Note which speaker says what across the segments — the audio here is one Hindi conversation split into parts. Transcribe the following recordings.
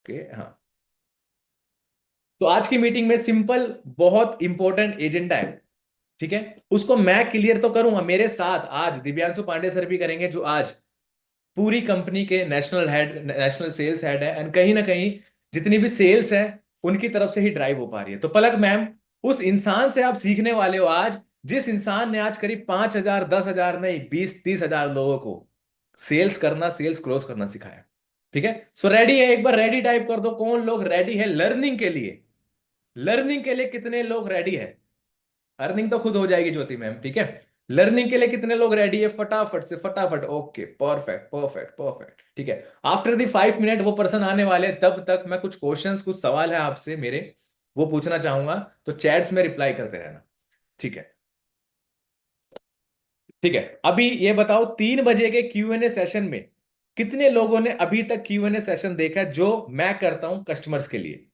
Speaker 1: ओके हाँ। तो आज की मीटिंग में सिंपल बहुत इंपॉर्टेंट एजेंडा है, ठीक है। उसको मैं क्लियर तो करूंगा, मेरे साथ आज दिव्यांशु पांडे सर भी करेंगे, जो आज पूरी कंपनी के national head, national sales head है, एंड कहीं ना कहीं जितनी भी सेल्स है उनकी तरफ से ही ड्राइव हो पा रही है। तो पलक मैम, उस इंसान से आप सीखने वाले हो आज, जिस इंसान ने आज करीब 5,000, 10,000 नहीं, 20-30 हजार लोगों को सेल्स करना, सेल्स क्लोज करना सिखाया। ठीक है, सो रेडी है? एक बार रेडी टाइप कर दो, कौन लोग रेडी है लर्निंग के लिए? लर्निंग के लिए कितने लोग रेडी है? अर्निंग तो खुद हो जाएगी ज्योति मैम, ठीक है। लर्निंग के लिए कितने लोग रेडी है? फटाफट से फटाफट। ओके, परफेक्ट परफेक्ट परफेक्ट, ठीक है। आफ्टर दी 5 मिनट वो पर्सन आने वाले, तब तक मैं कुछ क्वेश्चंस, कुछ सवाल है आपसे मेरे, वो पूछना चाहूंगा, तो चैट्स में रिप्लाई करते रहना, ठीक है। ठीक है, अभी ये बताओ 3 बजे के Q&A सेशन में कितने लोगों ने अभी तक Q&A सेशन देखा है, जो मैं करता हूं कस्टमर्स के लिए?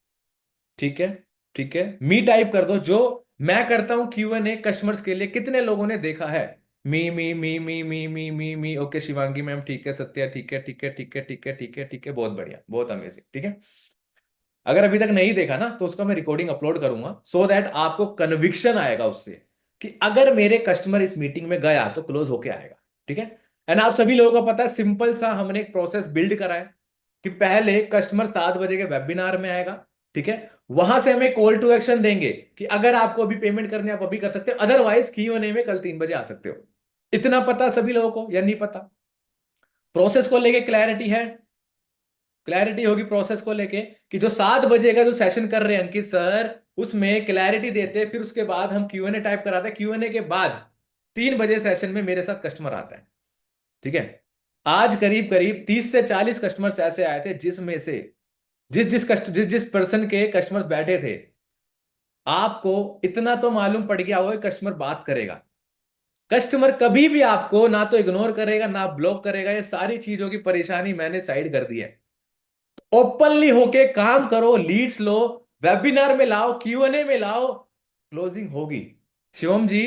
Speaker 1: ठीक है, ठीक है, मी टाइप कर दो, जो मैं करता हूं Q&A कस्टमर्स के लिए, कितने लोगों ने देखा है? मी। ओके शिवांगी मैम, ठीक है, सत्या ठीक है, ठीक है, ठीक है, ठीक है, ठीक है, ठीक है, बहुत बढ़िया, बहुत अमेजिंग, ठीक है। अगर अभी तक नहीं देखा ना, तो उसका मैं रिकॉर्डिंग अपलोड करूंगा, सो दैट आपको कन्विक्शन आएगा उससे, कि अगर मेरे कस्टमर इस मीटिंग में गया तो क्लोज होके आएगा, ठीक है। एंड आप सभी लोगों को पता है, सिंपल सा हमने एक प्रोसेस बिल्ड करा है, कि पहले कस्टमर 7 बजे के वेबिनार में आएगा, ठीक है। वहां से हमें कॉल टू एक्शन देंगे, कि अगर आपको अभी पेमेंट करनी है आप अभी कर सकते हो, अदरवाइज Q&A में कल 3 बजे आ सकते हो। इतना पता सभी लोगों को या नहीं पता? प्रोसेस को लेके क्लैरिटी है? क्लैरिटी होगी प्रोसेस को लेके, कि जो 7 बजे का जो सेशन कर रहे हैं अंकित सर, उसमें क्लैरिटी देते हैं, फिर उसके बाद हम Q&A टाइप कराते हैं, Q&A के बाद 3 बजे सेशन में मेरे साथ कस्टमर आता है, ठीक है। आज करीब करीब 30 से 40 कस्टमर्स ऐसे आए थे, जिसमें से जिस जिस पर्सन के कस्टमर्स बैठे थे, आपको इतना तो मालूम पड़ गया होगा, कस्टमर बात करेगा। कस्टमर कभी भी आपको ना तो इग्नोर करेगा ना ब्लॉक करेगा, ये सारी चीजों की परेशानी मैंने साइड कर दी है। ओपनली होके काम करो, लीड्स लो, वेबिनार में लाओ, Q&A में लाओ, क्लोजिंग होगी। शिवम जी,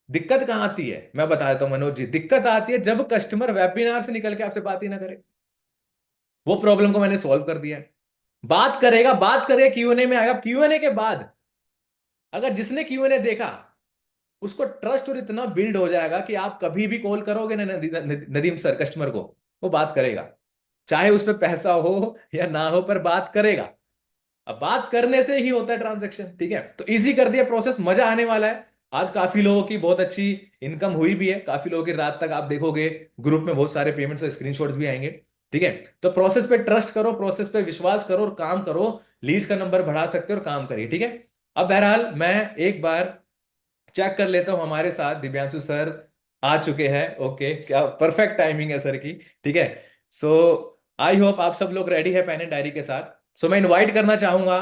Speaker 1: दिक्कत कहां आती है मैं बता देता हूं, मनोज जी, दिक्कत आती है जब कस्टमर वेबिनार से निकल के आपसे बात ही ना करे। वो प्रॉब्लम को मैंने सॉल्व कर दिया है। बात करेगा, बात करेगा, Q&A में आएगा, Q&A के बाद अगर जिसने Q&A देखा, उसको ट्रस्ट और इतना बिल्ड हो जाएगा, कि आप कभी भी कॉल करोगे ना नदीम सर कस्टमर को, वो बात करेगा, चाहे उस पर पैसा हो या ना हो, पर बात करेगा। अब बात करने से ही होता है ट्रांजैक्शन, ठीक है। तो इजी कर दिया प्रोसेस, मजा आने वाला है। आज काफी लोगों की बहुत अच्छी इनकम हुई भी है, काफी लोगों की रात तक आप देखोगे ग्रुप में बहुत सारे पेमेंट्स और स्क्रीनशॉट्स भी आएंगे, ठीक है। तो प्रोसेस पे ट्रस्ट करो, प्रोसेस पे विश्वास करो और काम करो। लीड्स का नंबर बढ़ा सकते हो और काम करिए, ठीक है। अब बहरहाल मैं एक बार चेक कर लेता हूं, हमारे साथ दिव्यांशु सर आ चुके हैं। ओके, क्या परफेक्ट टाइमिंग है सर की, ठीक है। सो आई होप आप सब लोग रेडी है पेन एंड डायरी के साथ। सो मैं इनवाइट करना चाहूंगा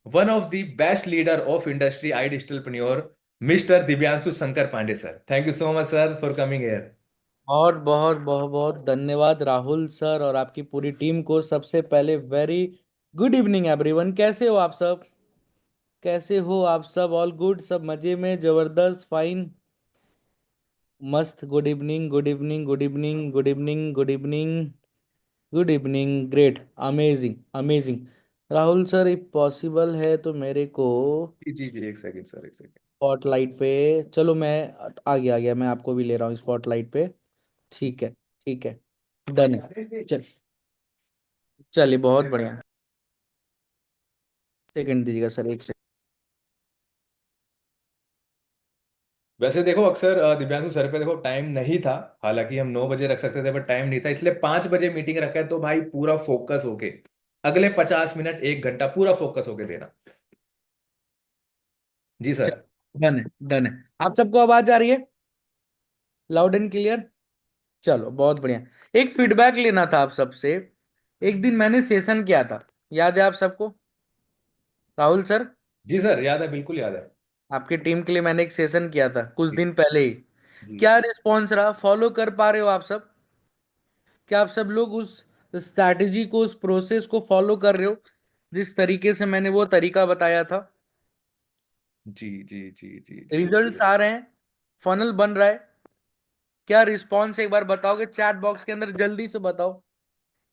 Speaker 1: one of the best leader of industry, I digitalpreneur, mister Divyanshu Shankar Pandey sir. Thank you so much sir for coming here.
Speaker 2: और बहुत बहुत बहुत धन्यवाद राहुल सर और आपकी पूरी टीम को। सबसे पहले वेरी गुड इवनिंग एवरीवन। कैसे हो आप सब? कैसे हो आप सब? All good? सब मजे में? जबरदस्त, फाइन, मस्त। Good evening, good evening, good evening, good evening, good evening, good evening. Great, amazing, amazing. Rahul sir, if possible है तो मेरे को
Speaker 1: जी जी जी, एक सेकंड सर, एक सेकंड।
Speaker 2: स्पॉटलाइट पे, चलो मैं आ गया, मैं आपको भी ले रहा हूँ स्पॉटलाइट पे। ठीक है, ठीक है, डन है। चलिए, बहुत बढ़िया। सेकंड दीजिएगा सर, एक सेकंड।
Speaker 1: वैसे देखो, अक्सर दिव्यांशु सर पे देखो टाइम नहीं था, हालांकि हम 9 बजे रख सकते थे, पर टाइम नहीं था, इसलिए 5 बजे मीटिंग रखा है। तो भाई पूरा फोकस होके अगले 50 मिनट, 1 घंटा पूरा फोकस होके देना। जी सर।
Speaker 2: डन है, डन है। आप सबको आवाज आ रही है लाउड एंड क्लियर? चलो, बहुत बढ़िया। एक फीडबैक लेना था आप सबसे। एक दिन मैंने सेशन किया था, याद है आप सबको? राहुल सर,
Speaker 1: जी सर, याद है, बिल्कुल याद है।
Speaker 2: आपकी टीम के लिए मैंने एक सेशन किया था कुछ
Speaker 1: जी
Speaker 2: दिन पहले ही।
Speaker 1: जी
Speaker 2: क्या
Speaker 1: जी।
Speaker 2: रिस्पॉन्स रहा? फॉलो कर पा रहे हो आप सब? क्या आप सब लोग उस स्ट्रैटेजी को, उस प्रोसेस को फॉलो कर रहे हो, जिस तरीके से मैंने वो तरीका बताया था?
Speaker 1: जी जी जी जी जी जी।
Speaker 2: रिजल्ट्स आ रहे हैं? फनल बन रहा है? क्या रिस्पॉन्स है, एक बार बताओगे चैट बॉक्स के अंदर? जल्दी से बताओ,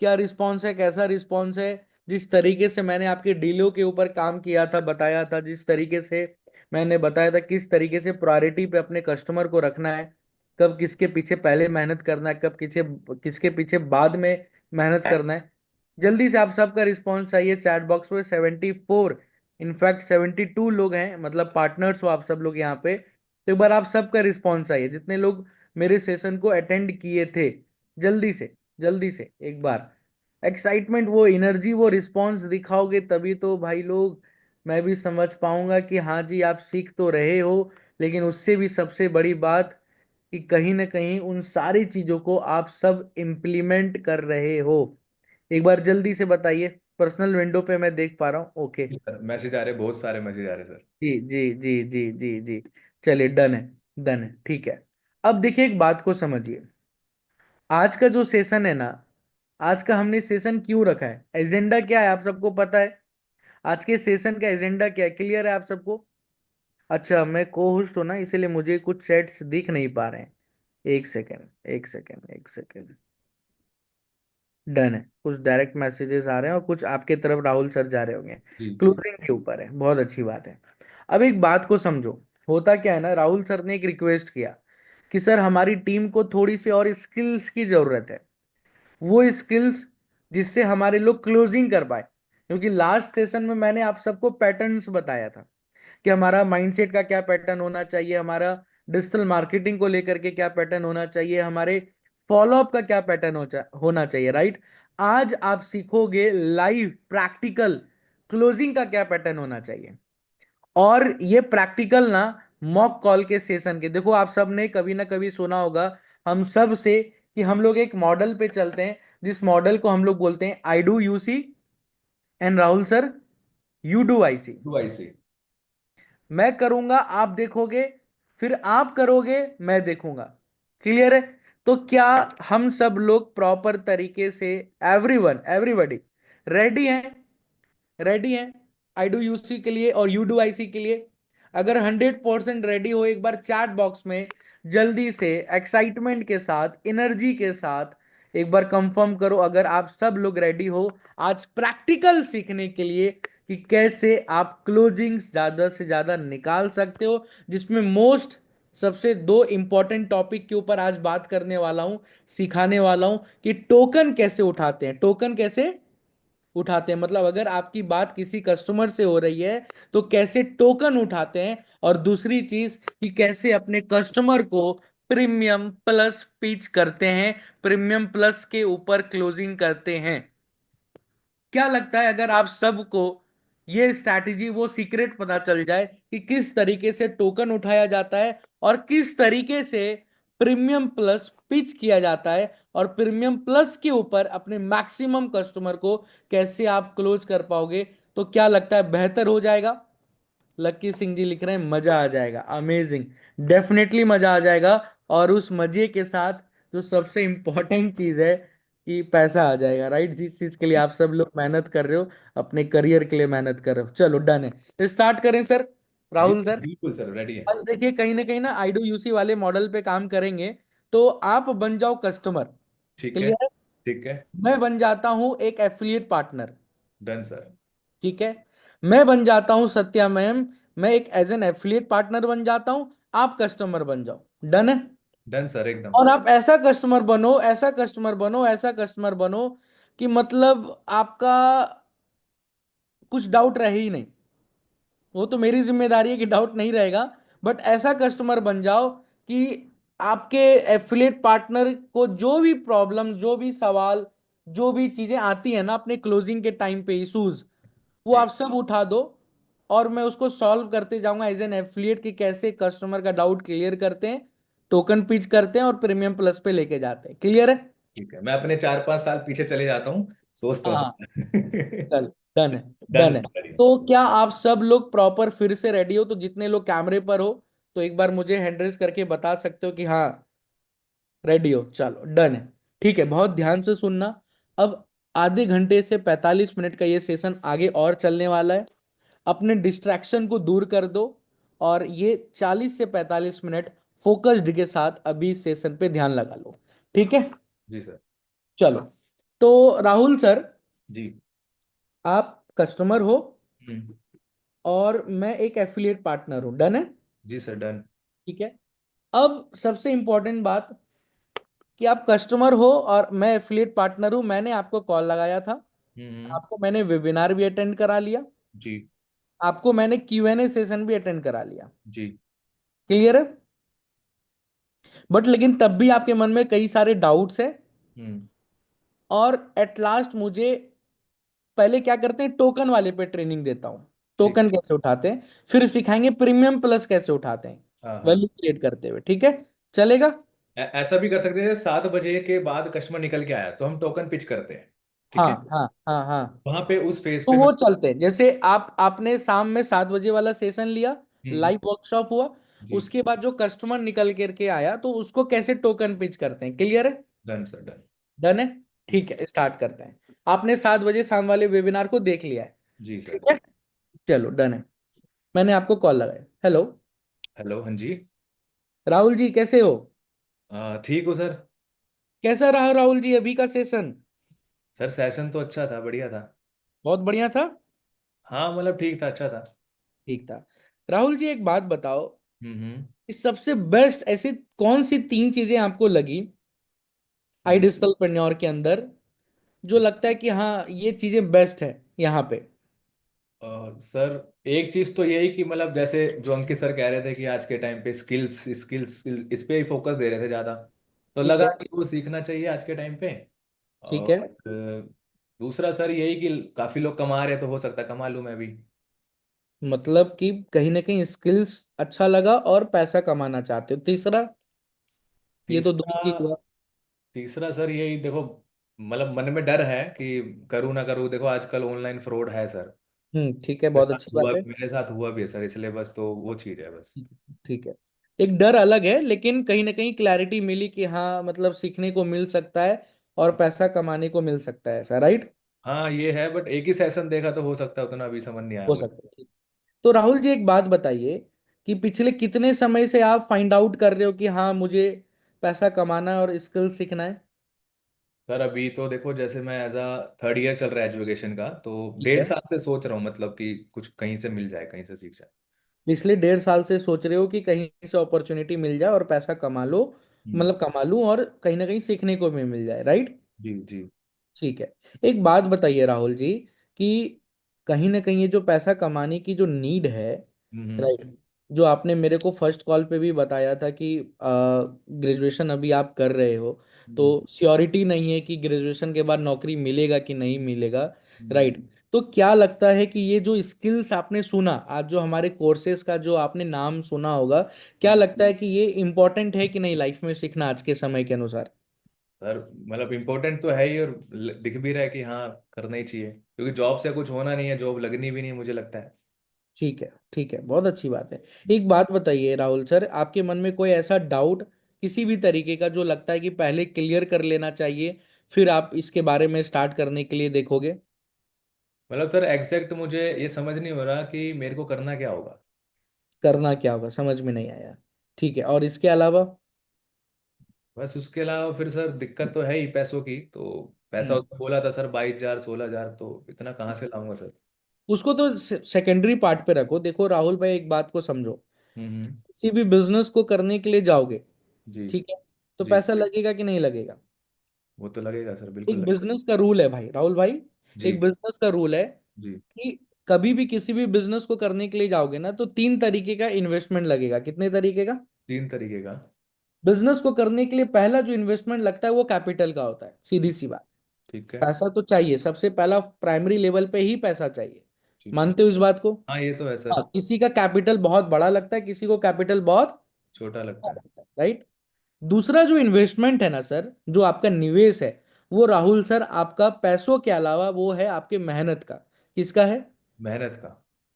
Speaker 2: क्या रिस्पॉन्स है, कैसा रिस्पॉन्स है? जिस तरीके से मैंने आपके डीलों के ऊपर काम किया था, बताया था, जिस तरीके से मैंने बताया था किस तरीके से प्रायोरिटी पे अपने कस्टमर को रखना है, कब किसके पीछे पहले मेहनत करना है, कब किसके किसके पीछे बाद में मेहनत करना है। जल्दी से आप सबका रिस्पॉन्स चाहिए चैट बॉक्स पे। 74, इनफैक्ट 72 लोग हैं, मतलब पार्टनर्स हो आप सब लोग यहाँ पे। तो एक बार आप सबका रिस्पॉन्स चाहिए, जितने लोग मेरे सेशन को अटेंड किए थे। जल्दी से, जल्दी से एक बार एक्साइटमेंट, वो एनर्जी, वो रिस्पॉन्स दिखाओगे तभी तो भाई लोग, मैं भी समझ पाऊंगा कि हाँ जी आप सीख तो रहे हो। लेकिन उससे भी सबसे बड़ी बात कि कहीं ना कहीं उन सारी चीजों को आप सब इम्प्लीमेंट कर रहे हो। एक बार जल्दी से बताइए। पर्सनल विंडो पे मैं देख पा रहा हूँ, ओके।
Speaker 1: मैसेज आ रहे, बहुत सारे मैसेज आ रहे सर।
Speaker 2: जी जी जी जी जी जी। चलिए, डन है, डन है, ठीक है। अब देखिए, एक बात को समझिए। आज का जो सेशन है ना, आज का हमने सेशन क्यों रखा है, एजेंडा क्या है, आप सबको पता है? आज के सेशन का एजेंडा क्या है, क्लियर है आप सबको? अच्छा, मैं को होस्ट हूं ना, इसीलिए मुझे कुछ चैट्स दिख नहीं पा रहे हैं। एक सेकेंड, एक सेकेंड, एक सेकेंड। डन है। कुछ डायरेक्ट मैसेजेस आ रहे हैं और कुछ आपके तरफ राहुल सर जा रहे होंगे।
Speaker 1: जी जी।
Speaker 2: क्लोजिंग के ऊपर है, बहुत अच्छी बात है। अब एक बात को समझो। होता क्या है ना, राहुल सर ने एक रिक्वेस्ट किया कि सर हमारी टीम को थोड़ी सी और स्किल्स की जरूरत है। वो स्किल्स जिससे हमारे लोग क्लोजिंग कर पाए। क्योंकि लास्ट सेशन में मैंने आप सबको पैटर्न्स बताया था कि हमारा माइंडसेट का क्या पैटर्न होना चाहिए, हमारा डिजिटल मार्केटिंग को लेकर के क्या पैटर्न होना चाहिए, हमारे फॉलोअप का क्या पैटर्न होना चाहिए, राइट? आज आप सीखोगे लाइव प्रैक्टिकल क्लोजिंग का क्या पैटर्न होना चाहिए। और ये प्रैक्टिकल ना, मॉक कॉल के सेशन के, देखो आप सब ने कभी ना कभी सुना होगा हम सब से कि हम लोग एक मॉडल पे चलते हैं, जिस मॉडल को हम लोग बोलते हैं I do you see, and Rahul sir you do I see.
Speaker 1: To I see.
Speaker 2: मैं करूंगा आप देखोगे, फिर आप करोगे मैं देखूंगा। क्लियर है? तो क्या हम सब लोग प्रॉपर तरीके से, एवरीवन, एवरीबॉडी रेडी हैं? रेडी हैं आई डू यूसी के लिए और यू डू आई सी के लिए? अगर 100% रेडी हो, एक बार चैट बॉक्स में जल्दी से एक्साइटमेंट के साथ, एनर्जी के साथ एक बार कंफर्म करो अगर आप सब लोग रेडी हो आज प्रैक्टिकल सीखने के लिए कि कैसे आप क्लोजिंग्स ज्यादा से ज्यादा निकाल सकते हो। जिसमें मोस्ट, सबसे दो इंपॉर्टेंट टॉपिक के ऊपर आज बात करने वाला हूं, सिखाने वाला हूं कि टोकन कैसे उठाते हैं, टोकन कैसे उठाते हैं, मतलब अगर आपकी बात किसी कस्टमर से हो रही है तो कैसे टोकन उठाते हैं। और दूसरी चीज कि कैसे अपने कस्टमर को प्रीमियम प्लस पिच करते हैं, प्रीमियम प्लस के ऊपर क्लोजिंग करते हैं। क्या लगता है अगर आप सबको ये स्ट्रैटेजी, वो सीक्रेट पता चल जाए कि किस तरीके से टोकन उठाया जाता है और किस तरीके से प्रीमियम प्लस पिच किया जाता है, और प्रीमियम प्लस के ऊपर अपने मैक्सिमम कस्टमर को कैसे आप क्लोज कर पाओगे, तो क्या लगता है बेहतर हो जाएगा? लक्की सिंह जी लिख रहे हैं मजा आ जाएगा, अमेजिंग। डेफिनेटली मजा आ जाएगा। और उस मजे के साथ जो सबसे इंपॉर्टेंट चीज है कि पैसा आ जाएगा, राइट? जिस चीज के लिए आप सब लोग मेहनत कर रहे हो, अपने करियर के लिए मेहनत कर रहे हो। चलो, डन है, तो स्टार्ट करें सर,
Speaker 1: जी
Speaker 2: राहुल सर।
Speaker 1: बिल्कुल सर, रेडी है।
Speaker 2: बस देखिए, कहीं ना आई डू यूसी वाले मॉडल पे काम करेंगे, तो आप बन जाओ कस्टमर।
Speaker 1: ठीक है।
Speaker 2: क्लियर है?
Speaker 1: ठीक है।
Speaker 2: मैं बन जाता हूं एक एफिलिएट पार्टनर।
Speaker 1: Done sir.
Speaker 2: ठीक है? मैं बन जाता हूं सत्या मैम, मैं एक एज एन एफिलिएट पार्टनर बन जाता हूं, आप कस्टमर बन जाओ। डन है?
Speaker 1: डन सर एकदम।
Speaker 2: और आप ऐसा कस्टमर बनो, ऐसा कस्टमर बनो, ऐसा कस्टमर बनो कि मतलब आपका कुछ डाउट रहे ही नहीं। वो तो मेरी जिम्मेदारी है कि डाउट नहीं रहेगा, बट ऐसा कस्टमर बन जाओ कि आपके एफिलिएट पार्टनर को जो भी प्रॉब्लम, जो भी सवाल, जो भी चीजें आती है ना अपने क्लोजिंग के टाइम पे, इश्यूज, वो
Speaker 1: जी।
Speaker 2: आप सब उठा दो और मैं उसको सॉल्व करते जाऊंगा एज एन एफिलिएट कि कैसे कस्टमर का डाउट क्लियर करते हैं, टोकन पिच करते हैं और प्रीमियम प्लस पे लेके जाते हैं। क्लियर है?
Speaker 1: ठीक है, मैं अपने 4-5 साल पीछे चले जाता हूँ, सोचता हूँ
Speaker 2: हाँ,
Speaker 1: सर।
Speaker 2: चल, डन है,
Speaker 1: डन
Speaker 2: डन है।
Speaker 1: सर, रेडी है।
Speaker 2: तो क्या आप सब लोग प्रॉपर फिर से रेडी हो? तो जितने लोग कैमरे पर हो, तो एक बार मुझे हैंड रेज करके बता सकते हो कि हाँ रेडी हो। चलो, डन है, ठीक है। बहुत ध्यान से सुनना। अब आधे घंटे से 45 मिनट का ये सेशन आगे और चलने वाला है। अपने डिस्ट्रैक्शन को दूर कर दो और ये 40 से 45 मिनट फोकस्ड के साथ अभी इस सेशन पे ध्यान लगा लो। ठीक है?
Speaker 1: जी सर।
Speaker 2: चलो, तो राहुल सर,
Speaker 1: जी।
Speaker 2: आप कस्टमर हो
Speaker 1: हम्म।
Speaker 2: और मैं एक एफिलिएट पार्टनर हूँ, डन है।
Speaker 1: जी सर, डन।
Speaker 2: ठीक है। अब सबसे इंपॉर्टेंट बात कि आप कस्टमर हो और मैं एफिलिएट पार्टनर हूँ, मैंने आपको कॉल लगाया था,
Speaker 1: हम्म।
Speaker 2: आपको मैंने वेबिनार भी अटेंड करा लिया,
Speaker 1: जी।
Speaker 2: आपको मैंने Q&A सेशन भी अटेंड करा लिया।
Speaker 1: जी।
Speaker 2: क्लियर है। बट लेकिन तब भी आपके मन में कई सारे डाउट्स है।
Speaker 1: हम्म।
Speaker 2: और एट लास्ट मुझे पहले क्या करते हैं, टोकन वाले पे ट्रेनिंग देता हूँ,
Speaker 1: ठीक।
Speaker 2: टोकन कैसे उठाते हैं, फिर सिखाएंगे प्रीमियम प्लस कैसे उठाते हैं,
Speaker 1: हाँ हाँ।
Speaker 2: वैल्यू क्रिएट करते हुए। ठीक है, चलेगा।
Speaker 1: ऐसा भी कर सकते हैं, 7 बजे के बाद कस्टमर निकल के आया तो हम टोकन पिच करते हैं। ठीक
Speaker 2: हाँ
Speaker 1: है।
Speaker 2: हाँ हाँ हाँ।
Speaker 1: वहां पे उस फेज
Speaker 2: तो
Speaker 1: पे मैं।
Speaker 2: वो चलते हैं, जैसे आपने शाम में 7 बजे वाला सेशन लिया,
Speaker 1: हम्म।
Speaker 2: लाइव वर्कशॉप हुआ,
Speaker 1: जी।
Speaker 2: उसके बाद जो कस्टमर निकल करके आया तो उसको कैसे टोकन पिच करते हैं, क्लियर है।
Speaker 1: Done sir, done.
Speaker 2: डन है। ठीक है, स्टार्ट करते हैं। आपने 7 बजे शाम वाले वेबिनार को देख लिया है।
Speaker 1: जी
Speaker 2: ठीक
Speaker 1: सर।
Speaker 2: है, चलो डन है। मैंने आपको कॉल लगाया। हेलो,
Speaker 1: हेलो, हाँ जी।
Speaker 2: राहुल जी कैसे हो।
Speaker 1: ठीक हो सर।
Speaker 2: कैसा रहा राहुल जी अभी का सेशन।
Speaker 1: सर सेशन तो अच्छा था, बढ़िया था।
Speaker 2: बहुत बढ़िया था।
Speaker 1: हाँ मतलब ठीक था, अच्छा था।
Speaker 2: ठीक था। राहुल जी एक बात बताओ,
Speaker 1: हम्म।
Speaker 2: इस सबसे बेस्ट ऐसी कौन सी 3 चीजें आपको लगी
Speaker 1: हम्म।
Speaker 2: आइडियलपेन्योर के अंदर, जो लगता है कि हाँ ये चीजें बेस्ट है यहाँ पे।
Speaker 1: सर एक चीज तो यही कि मतलब जैसे जो अंकित सर कह रहे थे कि आज के टाइम पे स्किल्स स्किल्स इस पे ही फोकस दे रहे थे ज्यादा। तो
Speaker 2: ठीक
Speaker 1: लगा
Speaker 2: है।
Speaker 1: कि वो सीखना चाहिए आज के टाइम पे।
Speaker 2: ठीक
Speaker 1: और
Speaker 2: है,
Speaker 1: दूसरा सर यही कि काफी लोग कमा रहे हैं, तो हो सकता है कमा लूं मैं भी।
Speaker 2: मतलब कि कहीं ना कहीं स्किल्स अच्छा लगा और पैसा कमाना चाहते हो। तीसरा, ये तो दूर
Speaker 1: तीसरा
Speaker 2: की हुआ।
Speaker 1: तीसरा सर यही देखो, मतलब मन में डर है कि करूँ ना करूँ, देखो आजकल ऑनलाइन फ्रॉड है सर।
Speaker 2: ठीक है, बहुत अच्छी बात है।
Speaker 1: मेरे साथ हुआ भी है सर, इसलिए बस तो वो चीज है बस।
Speaker 2: ठीक है। एक डर अलग है, लेकिन कहीं ना कहीं क्लैरिटी मिली कि हाँ मतलब सीखने को मिल सकता है और पैसा कमाने को मिल सकता है, ऐसा राइट।
Speaker 1: हाँ ये है, बट एक ही सेशन देखा तो हो सकता है उतना अभी समझ नहीं आया
Speaker 2: हो
Speaker 1: मुझे।
Speaker 2: सकता है, ठीक। तो राहुल जी एक बात बताइए कि पिछले कितने समय से आप फाइंड आउट कर रहे हो कि हाँ मुझे पैसा कमाना है और स्किल सीखना है।
Speaker 1: सर अभी तो देखो, जैसे मैं एज अ थर्ड ईयर चल रहा है एजुकेशन का, तो
Speaker 2: ठीक
Speaker 1: डेढ़
Speaker 2: है।
Speaker 1: साल से सोच रहा हूँ मतलब कि कुछ कहीं से मिल जाए, कहीं से सीख जाए।
Speaker 2: पिछले 1.5 साल से सोच रहे हो कि कहीं से अपॉर्चुनिटी मिल जाए और पैसा कमा लो,
Speaker 1: हम्म।
Speaker 2: मतलब कमा लूं और कहीं ना कहीं सीखने को भी मिल जाए, राइट।
Speaker 1: जी जी।
Speaker 2: ठीक है। एक बात बताइए राहुल जी कि कहीं ना कहीं ये जो पैसा कमाने की जो नीड है,
Speaker 1: हम्म।
Speaker 2: राइट, जो आपने मेरे को फर्स्ट कॉल पे भी बताया था कि ग्रेजुएशन अभी आप कर रहे हो, तो
Speaker 1: हम्म।
Speaker 2: श्योरिटी नहीं है कि ग्रेजुएशन के बाद नौकरी मिलेगा कि नहीं मिलेगा,
Speaker 1: हम्म।
Speaker 2: राइट। तो क्या लगता है कि ये जो स्किल्स आपने सुना आज, जो हमारे कोर्सेज का जो आपने नाम सुना होगा, क्या
Speaker 1: हम्म।
Speaker 2: लगता है कि ये इम्पोर्टेंट है कि नहीं लाइफ में सीखना आज के समय के अनुसार।
Speaker 1: सर मतलब इम्पोर्टेंट तो है ही, और दिख भी रहा है कि हाँ करना ही चाहिए, क्योंकि जॉब से कुछ होना नहीं है, जॉब लगनी भी नहीं मुझे लगता है।
Speaker 2: ठीक है, ठीक है, बहुत अच्छी बात है। एक बात बताइए राहुल सर, आपके मन में कोई ऐसा डाउट किसी भी तरीके का जो लगता है कि पहले क्लियर कर लेना चाहिए, फिर आप इसके बारे में स्टार्ट करने के लिए देखोगे।
Speaker 1: मतलब सर एग्जैक्ट मुझे ये समझ नहीं हो रहा कि मेरे को करना क्या होगा।
Speaker 2: करना क्या होगा समझ में नहीं आया। ठीक है, और इसके अलावा।
Speaker 1: बस उसके अलावा फिर सर दिक्कत तो है ही पैसों की, तो पैसा
Speaker 2: हम्म
Speaker 1: उसने बोला था सर 22,000 16,000, तो इतना कहाँ से लाऊंगा सर।
Speaker 2: उसको तो सेकेंडरी पार्ट पे रखो। देखो राहुल भाई एक बात को समझो,
Speaker 1: हम्म।
Speaker 2: किसी भी बिजनेस को करने के लिए जाओगे,
Speaker 1: जी।
Speaker 2: ठीक है, तो
Speaker 1: जी।
Speaker 2: पैसा लगेगा कि नहीं लगेगा।
Speaker 1: वो तो लगेगा सर, बिल्कुल
Speaker 2: एक
Speaker 1: लगेगा।
Speaker 2: बिजनेस का रूल है भाई, राहुल भाई, एक
Speaker 1: जी।
Speaker 2: बिजनेस का रूल है
Speaker 1: जी।
Speaker 2: कि कभी भी किसी भी बिजनेस को करने के लिए जाओगे ना, तो 3 तरीके का इन्वेस्टमेंट लगेगा। कितने तरीके का।
Speaker 1: 3 तरीके का।
Speaker 2: बिजनेस को करने के लिए पहला जो इन्वेस्टमेंट लगता है वो कैपिटल का होता है, सीधी सी बात।
Speaker 1: ठीक है।
Speaker 2: पैसा तो चाहिए, सबसे पहला प्राइमरी लेवल पे ही पैसा चाहिए।
Speaker 1: ठीक है।
Speaker 2: मानते हो इस बात को।
Speaker 1: हाँ ये तो है
Speaker 2: हाँ,
Speaker 1: सर।
Speaker 2: किसी का कैपिटल बहुत बड़ा लगता है, किसी को कैपिटल बहुत
Speaker 1: छोटा लगता
Speaker 2: कम
Speaker 1: है।
Speaker 2: लगता है, राइट। दूसरा जो इन्वेस्टमेंट है ना सर, जो आपका निवेश है, वो राहुल सर आपका पैसों के अलावा वो है आपके मेहनत का। किसका है।
Speaker 1: मेहनत का।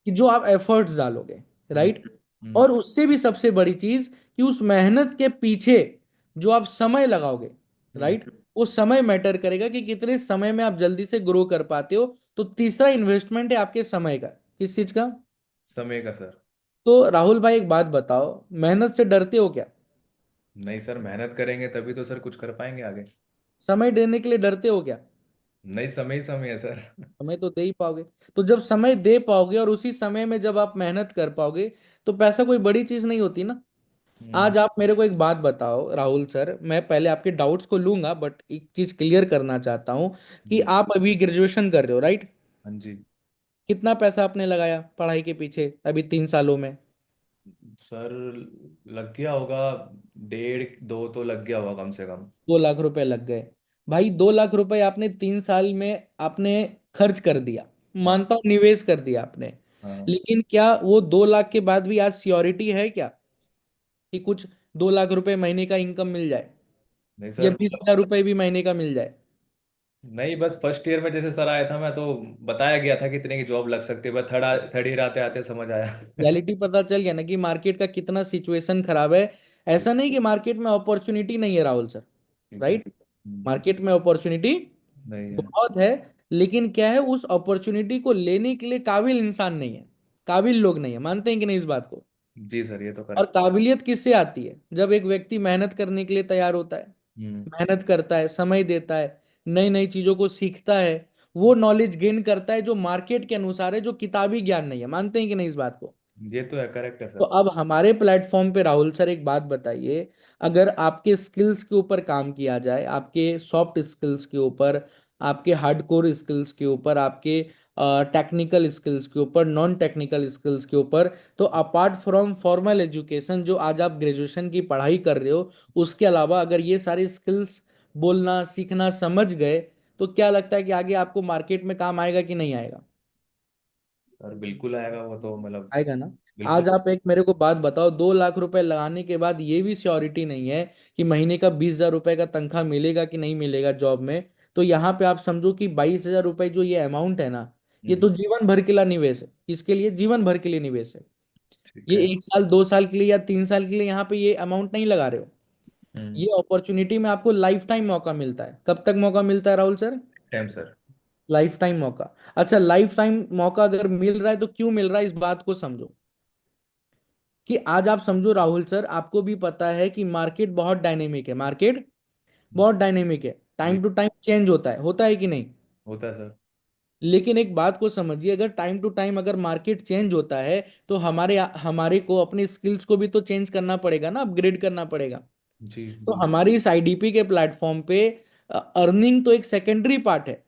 Speaker 2: कि जो आप एफर्ट्स डालोगे,
Speaker 1: हम्म।
Speaker 2: राइट।
Speaker 1: हम्म।
Speaker 2: और उससे भी सबसे बड़ी चीज कि उस मेहनत के पीछे जो आप समय लगाओगे,
Speaker 1: हम्म।
Speaker 2: राइट, वो समय मैटर करेगा कि कितने समय में आप जल्दी से ग्रो कर पाते हो। तो तीसरा इन्वेस्टमेंट है आपके समय का। किस चीज का।
Speaker 1: समय का सर।
Speaker 2: तो राहुल भाई एक बात बताओ, मेहनत से डरते हो क्या।
Speaker 1: नहीं सर, मेहनत करेंगे तभी तो सर कुछ कर पाएंगे आगे।
Speaker 2: समय देने के लिए डरते हो क्या।
Speaker 1: नहीं, समय ही समय है सर।
Speaker 2: समय तो दे ही पाओगे। तो जब समय दे पाओगे और उसी समय में जब आप मेहनत कर पाओगे, तो पैसा कोई बड़ी चीज नहीं होती ना।
Speaker 1: हम्म।
Speaker 2: आज आप मेरे को एक बात बताओ राहुल सर, मैं पहले आपके डाउट्स को लूंगा, बट एक चीज क्लियर करना चाहता हूँ कि
Speaker 1: जी।
Speaker 2: आप अभी ग्रेजुएशन कर रहे हो, राइट?
Speaker 1: हाँ जी।
Speaker 2: कितना पैसा आपने लगाया पढ़ाई के पीछे अभी 3 सालों में?
Speaker 1: सर लग गया होगा, 1.5 2 तो लग गया होगा कम से कम।
Speaker 2: 2 लाख रुपए लग गए। भाई 2 लाख रुपए आपने 3 साल में आपने खर्च कर दिया,
Speaker 1: हाँ।
Speaker 2: मानता हूँ निवेश कर दिया आपने।
Speaker 1: हाँ।
Speaker 2: लेकिन क्या वो 2 लाख के बाद भी आज श्योरिटी है क्या कि कुछ 2 लाख रुपए महीने का इनकम मिल जाए,
Speaker 1: नहीं
Speaker 2: या
Speaker 1: सर।
Speaker 2: 20,000 रुपए भी महीने का मिल जाए?
Speaker 1: नहीं, बस फर्स्ट ईयर में जैसे सर आया था मैं, तो बताया गया था कि इतने की जॉब लग सकती है, बस थर्ड थर्ड ईयर आते आते समझ आया।
Speaker 2: रियलिटी पता चल गया ना कि मार्केट का कितना सिचुएशन खराब है। ऐसा नहीं कि मार्केट में अपॉर्चुनिटी नहीं है राहुल सर,
Speaker 1: ठीक है।
Speaker 2: राइट? मार्केट में अपॉर्चुनिटी
Speaker 1: नहीं है।
Speaker 2: बहुत है, लेकिन क्या है, उस अपॉर्चुनिटी को लेने के लिए काबिल इंसान नहीं है, काबिल लोग नहीं है। मानते हैं कि नहीं इस बात को?
Speaker 1: जी सर, ये तो
Speaker 2: और
Speaker 1: करेक्ट।
Speaker 2: काबिलियत किससे आती है? जब एक व्यक्ति मेहनत करने के लिए तैयार होता है,
Speaker 1: हम्म।
Speaker 2: मेहनत करता है, समय देता है, नई नई चीजों को सीखता है, वो नॉलेज गेन करता है जो मार्केट के अनुसार है, जो किताबी ज्ञान नहीं है। मानते हैं कि नहीं इस बात को?
Speaker 1: ये तो है, करेक्ट है
Speaker 2: तो
Speaker 1: सर।
Speaker 2: अब हमारे प्लेटफॉर्म पे राहुल सर एक बात बताइए, अगर आपके स्किल्स के ऊपर काम किया जाए, आपके सॉफ्ट स्किल्स के ऊपर, आपके हार्डकोर स्किल्स के ऊपर, आपके टेक्निकल स्किल्स के ऊपर, नॉन टेक्निकल स्किल्स के ऊपर, तो अपार्ट फ्रॉम फॉर्मल एजुकेशन जो आज आप ग्रेजुएशन की पढ़ाई कर रहे हो, उसके अलावा अगर ये सारे स्किल्स बोलना सीखना समझ गए, तो क्या लगता है कि आगे आपको मार्केट में काम आएगा कि नहीं आएगा?
Speaker 1: सर बिल्कुल आएगा वो तो, मतलब
Speaker 2: आएगा ना?
Speaker 1: बिल्कुल।
Speaker 2: आज आप एक मेरे को बात बताओ, 2 लाख रुपए लगाने के बाद ये भी श्योरिटी नहीं है कि महीने का 20,000 रुपए का तनख्वाह मिलेगा कि नहीं मिलेगा जॉब में। तो यहाँ पे आप समझो कि 22,000 रुपए जो ये अमाउंट है ना, ये तो
Speaker 1: हम्म।
Speaker 2: जीवन भर के लिए निवेश है। किसके लिए? जीवन भर के लिए निवेश है।
Speaker 1: ठीक
Speaker 2: ये
Speaker 1: है।
Speaker 2: 1 साल 2 साल के लिए या 3 साल के लिए यहाँ पे ये अमाउंट नहीं लगा रहे हो।
Speaker 1: हम्म।
Speaker 2: ये अपॉर्चुनिटी में आपको लाइफ टाइम मौका मिलता है। कब तक मौका मिलता है Rahul sir?
Speaker 1: Time sir.
Speaker 2: Life time मौका। अच्छा, लाइफ टाइम मौका अगर मिल रहा है तो क्यों मिल रहा है, इस बात को समझो। कि आज आप समझो राहुल सर, आपको भी पता है कि मार्केट बहुत डायनेमिक है, मार्केट बहुत डायनेमिक है,
Speaker 1: जी।
Speaker 2: टाइम टू टाइम चेंज होता है कि नहीं?
Speaker 1: होता है सर।
Speaker 2: लेकिन एक बात को समझिए, अगर टाइम टू टाइम अगर मार्केट चेंज होता है, तो हमारे हमारे को अपनी स्किल्स को भी तो चेंज करना पड़ेगा ना, अपग्रेड करना पड़ेगा।
Speaker 1: जी।
Speaker 2: तो
Speaker 1: जी।
Speaker 2: हमारी इस आईडीपी के प्लेटफॉर्म पे अर्निंग तो एक सेकेंडरी पार्ट है।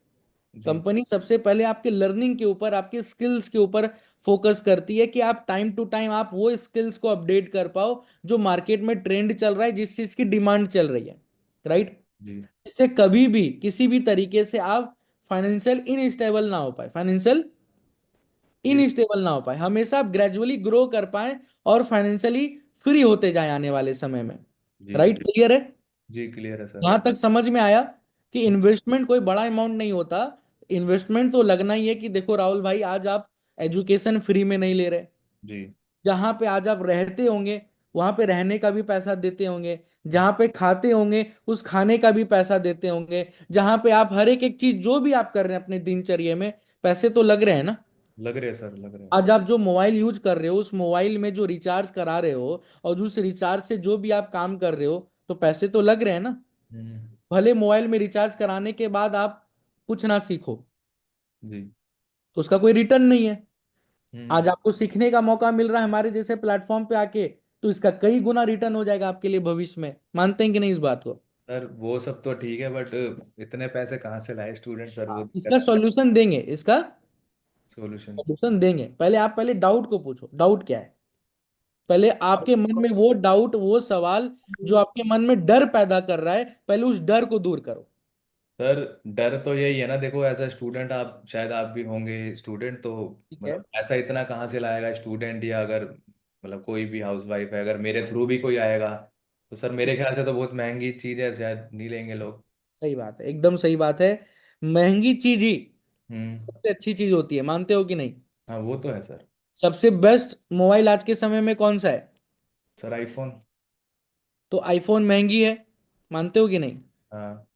Speaker 1: जी।
Speaker 2: कंपनी सबसे पहले आपके लर्निंग के ऊपर, आपके स्किल्स के ऊपर फोकस करती है कि आप टाइम टू टाइम आप वो स्किल्स को अपडेट कर पाओ जो मार्केट में ट्रेंड चल रहा है, जिस चीज की डिमांड चल रही है, राइट?
Speaker 1: जी।
Speaker 2: इससे कभी भी किसी भी तरीके से आप फाइनेंशियल इनस्टेबल ना हो पाए, फाइनेंशियल
Speaker 1: जी।
Speaker 2: इनस्टेबल ना हो पाए, हमेशा आप ग्रेजुअली ग्रो कर पाए और फाइनेंशियली फ्री होते जाए आने वाले समय में।
Speaker 1: जी।
Speaker 2: राइट? क्लियर है?
Speaker 1: जी क्लियर है सर।
Speaker 2: यहां तक समझ में आया कि इन्वेस्टमेंट कोई बड़ा अमाउंट नहीं होता। इन्वेस्टमेंट तो लगना ही है कि देखो राहुल भाई, आज आप एजुकेशन फ्री में नहीं ले रहे।
Speaker 1: जी।
Speaker 2: जहां पे आज आप रहते होंगे, वहां पे रहने का भी पैसा देते होंगे। जहां पे खाते होंगे, उस खाने का भी पैसा देते होंगे। जहां पे आप हर एक चीज जो भी आप कर रहे हैं अपने दिनचर्या में, पैसे तो लग रहे हैं ना।
Speaker 1: लग रहे हैं सर, लग रहे हैं।
Speaker 2: आज आप जो मोबाइल यूज कर रहे हो, उस मोबाइल में जो रिचार्ज करा रहे हो, और उस रिचार्ज से जो भी आप काम कर रहे हो, तो पैसे तो लग रहे हैं ना।
Speaker 1: हम्म।
Speaker 2: भले मोबाइल में रिचार्ज कराने के बाद आप कुछ ना सीखो,
Speaker 1: जी।
Speaker 2: तो उसका कोई रिटर्न नहीं है।
Speaker 1: हम्म।
Speaker 2: आज आपको सीखने का मौका मिल रहा है हमारे जैसे प्लेटफॉर्म पे आके, तो इसका कई गुना रिटर्न हो जाएगा आपके लिए भविष्य में। मानते हैं कि नहीं इस बात को?
Speaker 1: सर वो सब तो ठीक है, बट इतने पैसे कहाँ से लाए स्टूडेंट, सर वो
Speaker 2: इसका
Speaker 1: दिक्कत है।
Speaker 2: सॉल्यूशन देंगे, इसका
Speaker 1: सॉल्यूशन।
Speaker 2: सॉल्यूशन देंगे। पहले आप पहले डाउट को पूछो, डाउट क्या है। पहले आपके मन में वो डाउट, वो सवाल जो आपके मन में डर पैदा कर रहा है, पहले उस डर को दूर करो।
Speaker 1: सर डर तो यही है ना, देखो एज अ स्टूडेंट, आप शायद आप भी होंगे स्टूडेंट, तो
Speaker 2: ठीक है।
Speaker 1: मतलब ऐसा इतना कहाँ से लाएगा स्टूडेंट, या अगर मतलब कोई भी हाउस वाइफ है, अगर मेरे थ्रू भी कोई आएगा, तो सर मेरे ख्याल से तो बहुत महंगी चीज़ है, शायद नहीं लेंगे लोग।
Speaker 2: सही बात है, एकदम सही बात है। महंगी चीज ही
Speaker 1: हम्म।
Speaker 2: सबसे अच्छी चीज होती है, मानते हो कि नहीं?
Speaker 1: हाँ वो तो है सर।
Speaker 2: सबसे बेस्ट मोबाइल आज के समय में कौन सा है?
Speaker 1: Sir iPhone.
Speaker 2: तो आईफोन महंगी है, मानते हो कि नहीं?
Speaker 1: हाँ।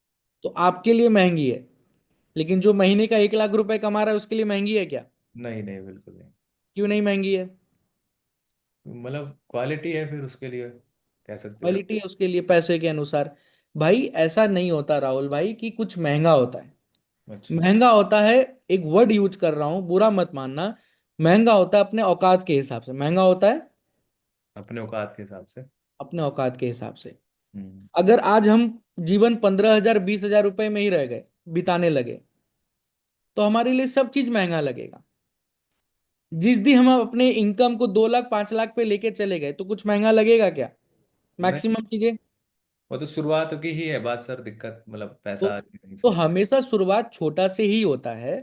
Speaker 2: तो आपके लिए महंगी है, लेकिन जो महीने का 1 लाख रुपए कमा रहा है उसके लिए महंगी है क्या?
Speaker 1: नहीं नहीं, बिल्कुल नहीं।
Speaker 2: क्यों नहीं महंगी है?
Speaker 1: मतलब क्वालिटी है फिर उसके लिए, कह सकते हैं।
Speaker 2: क्वालिटी है उसके लिए पैसे के अनुसार। भाई ऐसा नहीं होता राहुल भाई कि कुछ महंगा होता है।
Speaker 1: अच्छा।
Speaker 2: महंगा होता है, एक वर्ड यूज कर रहा हूं, बुरा मत मानना, महंगा होता है अपने औकात के हिसाब से, महंगा होता है
Speaker 1: अपने औकात के हिसाब से।
Speaker 2: अपने औकात के हिसाब से।
Speaker 1: हम्म।
Speaker 2: अगर आज हम जीवन 15,000 20,000 रुपए में ही रह गए, बिताने लगे, तो हमारे लिए सब चीज महंगा लगेगा। जिस दिन हम अपने इनकम को 2 लाख 5 लाख पे लेके चले गए, तो कुछ महंगा लगेगा क्या?
Speaker 1: नहीं,
Speaker 2: मैक्सिमम चीजें।
Speaker 1: वो तो शुरुआत की ही है बात सर, दिक्कत मतलब
Speaker 2: तो
Speaker 1: पैसा आ कहीं
Speaker 2: तो
Speaker 1: से।
Speaker 2: हमेशा शुरुआत छोटा से ही होता है।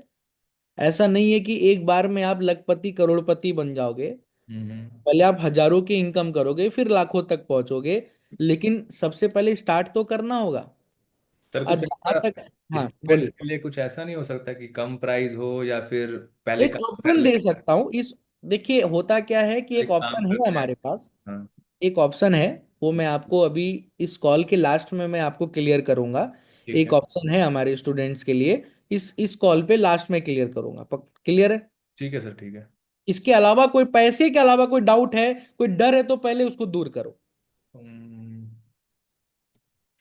Speaker 2: ऐसा नहीं है कि एक बार में आप लखपति करोड़पति बन जाओगे।
Speaker 1: हम्म।
Speaker 2: पहले आप हजारों की इनकम करोगे, फिर लाखों तक पहुंचोगे। लेकिन सबसे पहले स्टार्ट तो करना होगा।
Speaker 1: सर
Speaker 2: और
Speaker 1: कुछ
Speaker 2: जहां
Speaker 1: ऐसा
Speaker 2: तक, हाँ
Speaker 1: स्टूडेंट्स
Speaker 2: बोलिए।
Speaker 1: के लिए कुछ ऐसा नहीं हो सकता कि कम प्राइस हो, या फिर पहले
Speaker 2: एक
Speaker 1: काम कर
Speaker 2: ऑप्शन
Speaker 1: ले।
Speaker 2: दे सकता हूँ इस, देखिए होता क्या है कि
Speaker 1: पहले
Speaker 2: एक
Speaker 1: काम
Speaker 2: ऑप्शन है
Speaker 1: करते हैं।
Speaker 2: हमारे पास।
Speaker 1: हाँ।
Speaker 2: एक ऑप्शन है, वो मैं आपको अभी इस कॉल के लास्ट में मैं आपको क्लियर करूंगा।
Speaker 1: ठीक
Speaker 2: एक
Speaker 1: है।
Speaker 2: ऑप्शन है हमारे स्टूडेंट्स के लिए, इस कॉल पे लास्ट में क्लियर करूंगा, क्लियर है?
Speaker 1: ठीक है सर, ठीक है।
Speaker 2: इसके अलावा कोई, पैसे के अलावा कोई डाउट है, कोई डर है, तो पहले उसको दूर करो।
Speaker 1: हम्म,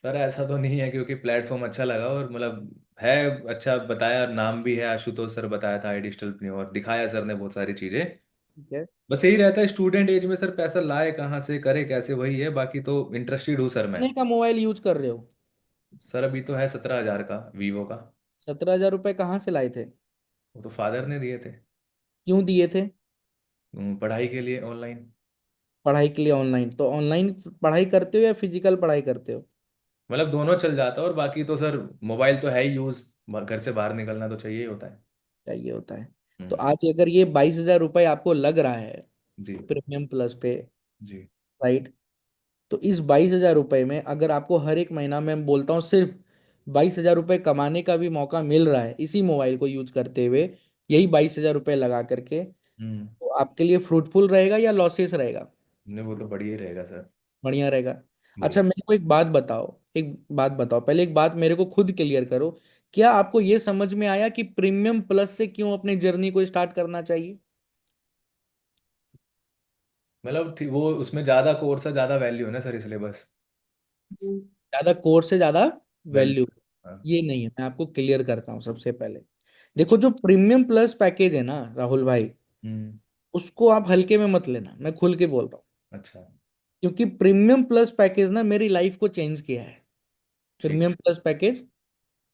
Speaker 1: सर ऐसा तो नहीं है, क्योंकि प्लेटफॉर्म अच्छा लगा और मतलब है, अच्छा बताया, नाम भी है आशुतोष सर, बताया था आई डिजिटल और दिखाया सर ने बहुत सारी चीजें।
Speaker 2: ठीक है।
Speaker 1: बस यही रहता है स्टूडेंट एज में सर, पैसा लाए कहाँ से, करे कैसे, वही है, बाकी तो इंटरेस्टेड हूँ सर मैं।
Speaker 2: कितने का मोबाइल यूज कर रहे हो?
Speaker 1: सर अभी तो है 17,000 का, वीवो का।
Speaker 2: 17,000 रुपए कहाँ से लाए थे?
Speaker 1: वो तो फादर ने दिए थे।
Speaker 2: क्यों दिए थे?
Speaker 1: पढ़ाई के लिए ऑनलाइन।
Speaker 2: पढ़ाई के लिए ऑनलाइन? तो ऑनलाइन पढ़ाई करते हो या फिजिकल पढ़ाई करते हो?
Speaker 1: मतलब दोनों चल जाता है, और बाकी तो सर मोबाइल तो है ही यूज, घर से बाहर निकलना तो चाहिए ही होता है।
Speaker 2: चाहिए होता है। तो
Speaker 1: हम्म।
Speaker 2: आज अगर ये 22,000 रुपये आपको लग रहा है
Speaker 1: जी।
Speaker 2: प्रीमियम प्लस पे,
Speaker 1: जी।
Speaker 2: राइट? तो इस 22,000 रुपये में अगर आपको हर एक महीना में, मैं बोलता हूँ, सिर्फ 22,000 रुपये कमाने का भी मौका मिल रहा है इसी मोबाइल को यूज करते हुए, यही 22,000 रुपये लगा करके,
Speaker 1: हम्म।
Speaker 2: तो आपके लिए फ्रूटफुल रहेगा या लॉसेस रहेगा?
Speaker 1: नहीं, वो तो बढ़िया ही रहेगा सर।
Speaker 2: बढ़िया रहेगा।
Speaker 1: जी।
Speaker 2: अच्छा मेरे को एक बात बताओ, एक बात बताओ, पहले एक बात मेरे को खुद क्लियर करो। क्या आपको ये समझ में आया कि प्रीमियम प्लस से क्यों अपनी जर्नी को स्टार्ट करना चाहिए?
Speaker 1: मतलब वो उसमें ज्यादा कोर्स है, ज्यादा वैल्यू है ना सर, इसलिए बस।
Speaker 2: ज्यादा कोर्स से ज्यादा वैल्यू?
Speaker 1: वैल्यू। हाँ।
Speaker 2: ये नहीं है, मैं आपको क्लियर करता हूँ सबसे पहले। देखो, जो प्रीमियम प्लस पैकेज है ना राहुल भाई,
Speaker 1: हम्म।
Speaker 2: उसको आप हल्के में मत लेना, मैं खुल के बोल रहा हूँ।
Speaker 1: अच्छा।
Speaker 2: क्योंकि प्रीमियम प्लस पैकेज ना मेरी लाइफ को चेंज किया है।
Speaker 1: ठीक।
Speaker 2: प्रीमियम प्लस पैकेज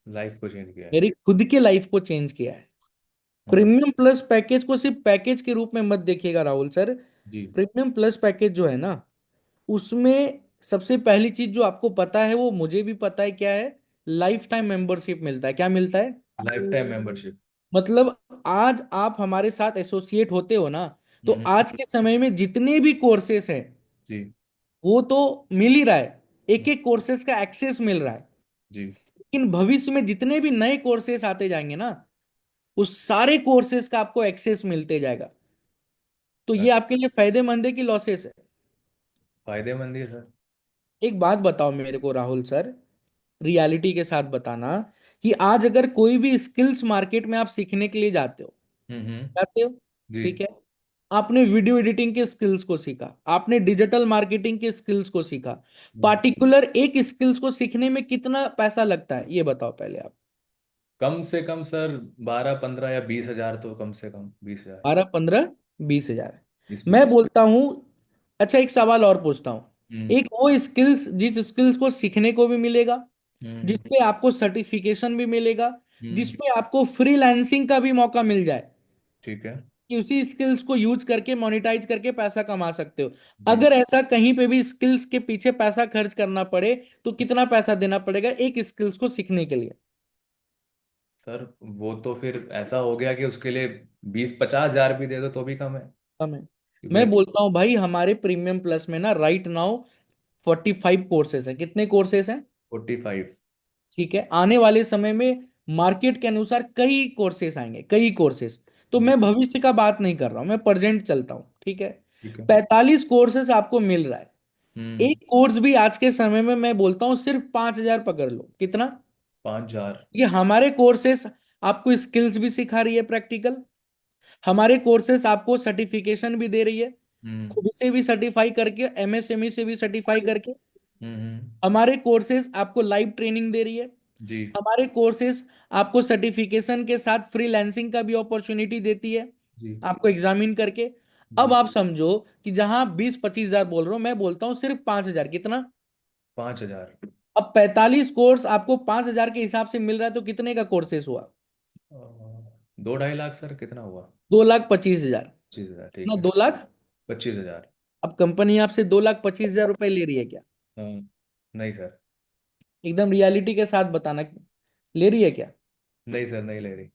Speaker 1: लाइफ को चेंज किया है।
Speaker 2: मेरी खुद की लाइफ को चेंज किया है।
Speaker 1: हम्म।
Speaker 2: प्रीमियम प्लस पैकेज को सिर्फ पैकेज के रूप में मत देखिएगा राहुल सर।
Speaker 1: जी।
Speaker 2: प्रीमियम प्लस पैकेज जो है ना, उसमें सबसे पहली चीज जो आपको पता है, वो मुझे भी पता है क्या है, लाइफ टाइम मेंबरशिप मिलता है। क्या मिलता है?
Speaker 1: Life time membership.
Speaker 2: मतलब आज आप हमारे साथ एसोसिएट होते हो ना, तो
Speaker 1: हम्म।
Speaker 2: आज के समय में जितने भी कोर्सेस हैं,
Speaker 1: जी।
Speaker 2: वो तो मिल ही रहा है, एक एक कोर्सेज का एक्सेस मिल रहा है।
Speaker 1: जी।
Speaker 2: लेकिन भविष्य में जितने भी नए कोर्सेज आते जाएंगे ना, उस सारे कोर्सेज का आपको एक्सेस मिलते जाएगा। तो ये आपके लिए फायदेमंद है कि लॉसेस है?
Speaker 1: फायदेमंद ही है सर।
Speaker 2: एक बात बताओ मेरे को राहुल सर, रियलिटी के साथ बताना, कि आज अगर कोई भी स्किल्स मार्केट में आप सीखने के लिए जाते हो, जाते हो,
Speaker 1: जी।
Speaker 2: ठीक है, आपने वीडियो एडिटिंग के स्किल्स को सीखा, आपने डिजिटल मार्केटिंग के स्किल्स को सीखा,
Speaker 1: हम्म।
Speaker 2: पार्टिकुलर एक स्किल्स को सीखने में कितना पैसा लगता है, ये बताओ पहले आप।
Speaker 1: कम से कम सर 12 15 या 20 हजार, तो कम से कम 20 हजार।
Speaker 2: 12 15 20 हजार।
Speaker 1: इसमें।
Speaker 2: मैं बोलता हूं, अच्छा एक सवाल और पूछता हूं।
Speaker 1: हम्म।
Speaker 2: एक वो स्किल्स, जिस स्किल्स को सीखने को भी मिलेगा,
Speaker 1: हम्म।
Speaker 2: जिसपे आपको सर्टिफिकेशन भी मिलेगा,
Speaker 1: हम्म।
Speaker 2: जिसपे आपको फ्रीलांसिंग का भी मौका मिल जाए,
Speaker 1: ठीक है।
Speaker 2: कि उसी स्किल्स को यूज करके मोनेटाइज करके पैसा कमा सकते हो।
Speaker 1: जी।
Speaker 2: अगर ऐसा कहीं पे भी स्किल्स के पीछे पैसा खर्च करना पड़े, तो कितना पैसा देना पड़ेगा एक स्किल्स को सीखने के लिए?
Speaker 1: सर वो तो फिर ऐसा हो गया कि उसके लिए 20 50 हजार भी दे दो तो भी कम है,
Speaker 2: कम है?
Speaker 1: क्योंकि
Speaker 2: मैं बोलता हूँ भाई, हमारे प्रीमियम प्लस में ना राइट नाउ 45 कोर्सेज हैं। कितने कोर्सेज हैं?
Speaker 1: 45।
Speaker 2: ठीक है, आने वाले समय में मार्केट के अनुसार कई कोर्सेज आएंगे, कई कोर्सेज। तो
Speaker 1: जी।
Speaker 2: मैं भविष्य का बात नहीं कर रहा हूं, मैं प्रेजेंट चलता हूं, ठीक है।
Speaker 1: ठीक है।
Speaker 2: 45 कोर्सेज आपको मिल रहा है।
Speaker 1: हम्म।
Speaker 2: एक कोर्स भी आज के समय में मैं बोलता हूँ सिर्फ 5,000 पकड़ लो, कितना?
Speaker 1: 5 हजार।
Speaker 2: ये हमारे कोर्सेस आपको स्किल्स भी सिखा रही है, प्रैक्टिकल। हमारे कोर्सेस आपको सर्टिफिकेशन भी दे रही है,
Speaker 1: हम्म।
Speaker 2: खुद से भी सर्टिफाई करके, एमएसएमई से भी सर्टिफाई करके।
Speaker 1: हम्म।
Speaker 2: हमारे कोर्सेज आपको लाइव ट्रेनिंग दे रही है।
Speaker 1: जी।
Speaker 2: हमारे कोर्सेज आपको सर्टिफिकेशन के साथ फ्रीलांसिंग का भी अपॉर्चुनिटी देती है,
Speaker 1: जी
Speaker 2: आपको एग्जामिन करके। अब
Speaker 1: जी।
Speaker 2: आप समझो कि जहां 20-25 हजार बोल रहा हूं, मैं बोलता हूं सिर्फ 5 हजार। कितना?
Speaker 1: 5,000।
Speaker 2: अब 45 कोर्स आपको 5 हजार के हिसाब से मिल रहा है, तो कितने का कोर्सेस हुआ?
Speaker 1: 2-2.5 लाख सर, कितना हुआ?
Speaker 2: 2,25,000।
Speaker 1: 25,000
Speaker 2: ना
Speaker 1: ठीक है।
Speaker 2: 2 लाख।
Speaker 1: 25,000।
Speaker 2: अब कंपनी आपसे 2,25,000 रुपए ले रही है क्या?
Speaker 1: हाँ। नहीं सर।
Speaker 2: एकदम रियलिटी के साथ बताना, ले रही है क्या?
Speaker 1: नहीं सर, नहीं ले रही।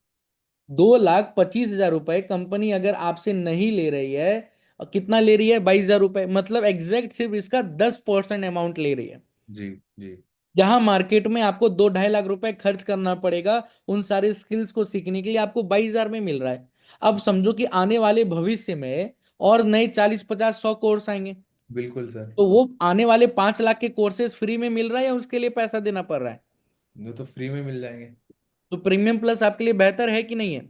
Speaker 2: 2,25,000 रुपए कंपनी अगर आपसे नहीं ले रही है, और कितना ले रही है? 22,000 रुपए, मतलब एग्जैक्ट सिर्फ इसका 10% अमाउंट ले रही है।
Speaker 1: जी जी।
Speaker 2: जहां मार्केट में आपको 2-2.5 लाख रुपए खर्च करना पड़ेगा उन सारे स्किल्स को सीखने के लिए, आपको 22,000 में मिल रहा है। अब समझो कि आने वाले भविष्य में और नए 40-50-100 कोर्स आएंगे,
Speaker 1: बिल्कुल सर।
Speaker 2: तो वो आने वाले 5 लाख के कोर्सेज फ्री में मिल रहा है या उसके लिए पैसा देना पड़ रहा है?
Speaker 1: वो तो फ्री में मिल जाएंगे।
Speaker 2: तो प्रीमियम प्लस आपके लिए बेहतर है कि नहीं है?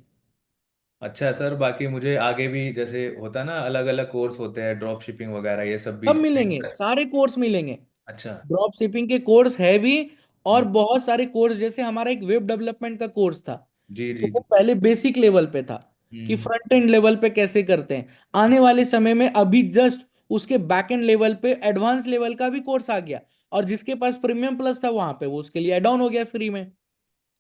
Speaker 1: अच्छा है सर, बाकी मुझे आगे भी जैसे होता है ना, अलग अलग कोर्स होते हैं, ड्रॉप शिपिंग वगैरह, ये सब भी।
Speaker 2: सब मिलेंगे, सारे कोर्स मिलेंगे।
Speaker 1: अच्छा।
Speaker 2: ड्रॉप शिपिंग के कोर्स है भी, और
Speaker 1: हम्म।
Speaker 2: बहुत सारे कोर्स, जैसे हमारा एक वेब डेवलपमेंट का कोर्स था,
Speaker 1: जी
Speaker 2: तो
Speaker 1: जी
Speaker 2: वो
Speaker 1: जी।
Speaker 2: पहले बेसिक लेवल पे था कि
Speaker 1: हम्म
Speaker 2: फ्रंट एंड लेवल पे कैसे करते हैं। आने वाले समय में अभी जस्ट उसके बैक एंड लेवल पे एडवांस लेवल का भी कोर्स आ गया, और जिसके पास प्रीमियम प्लस था वहां पे वो उसके लिए एड ऑन हो गया फ्री में।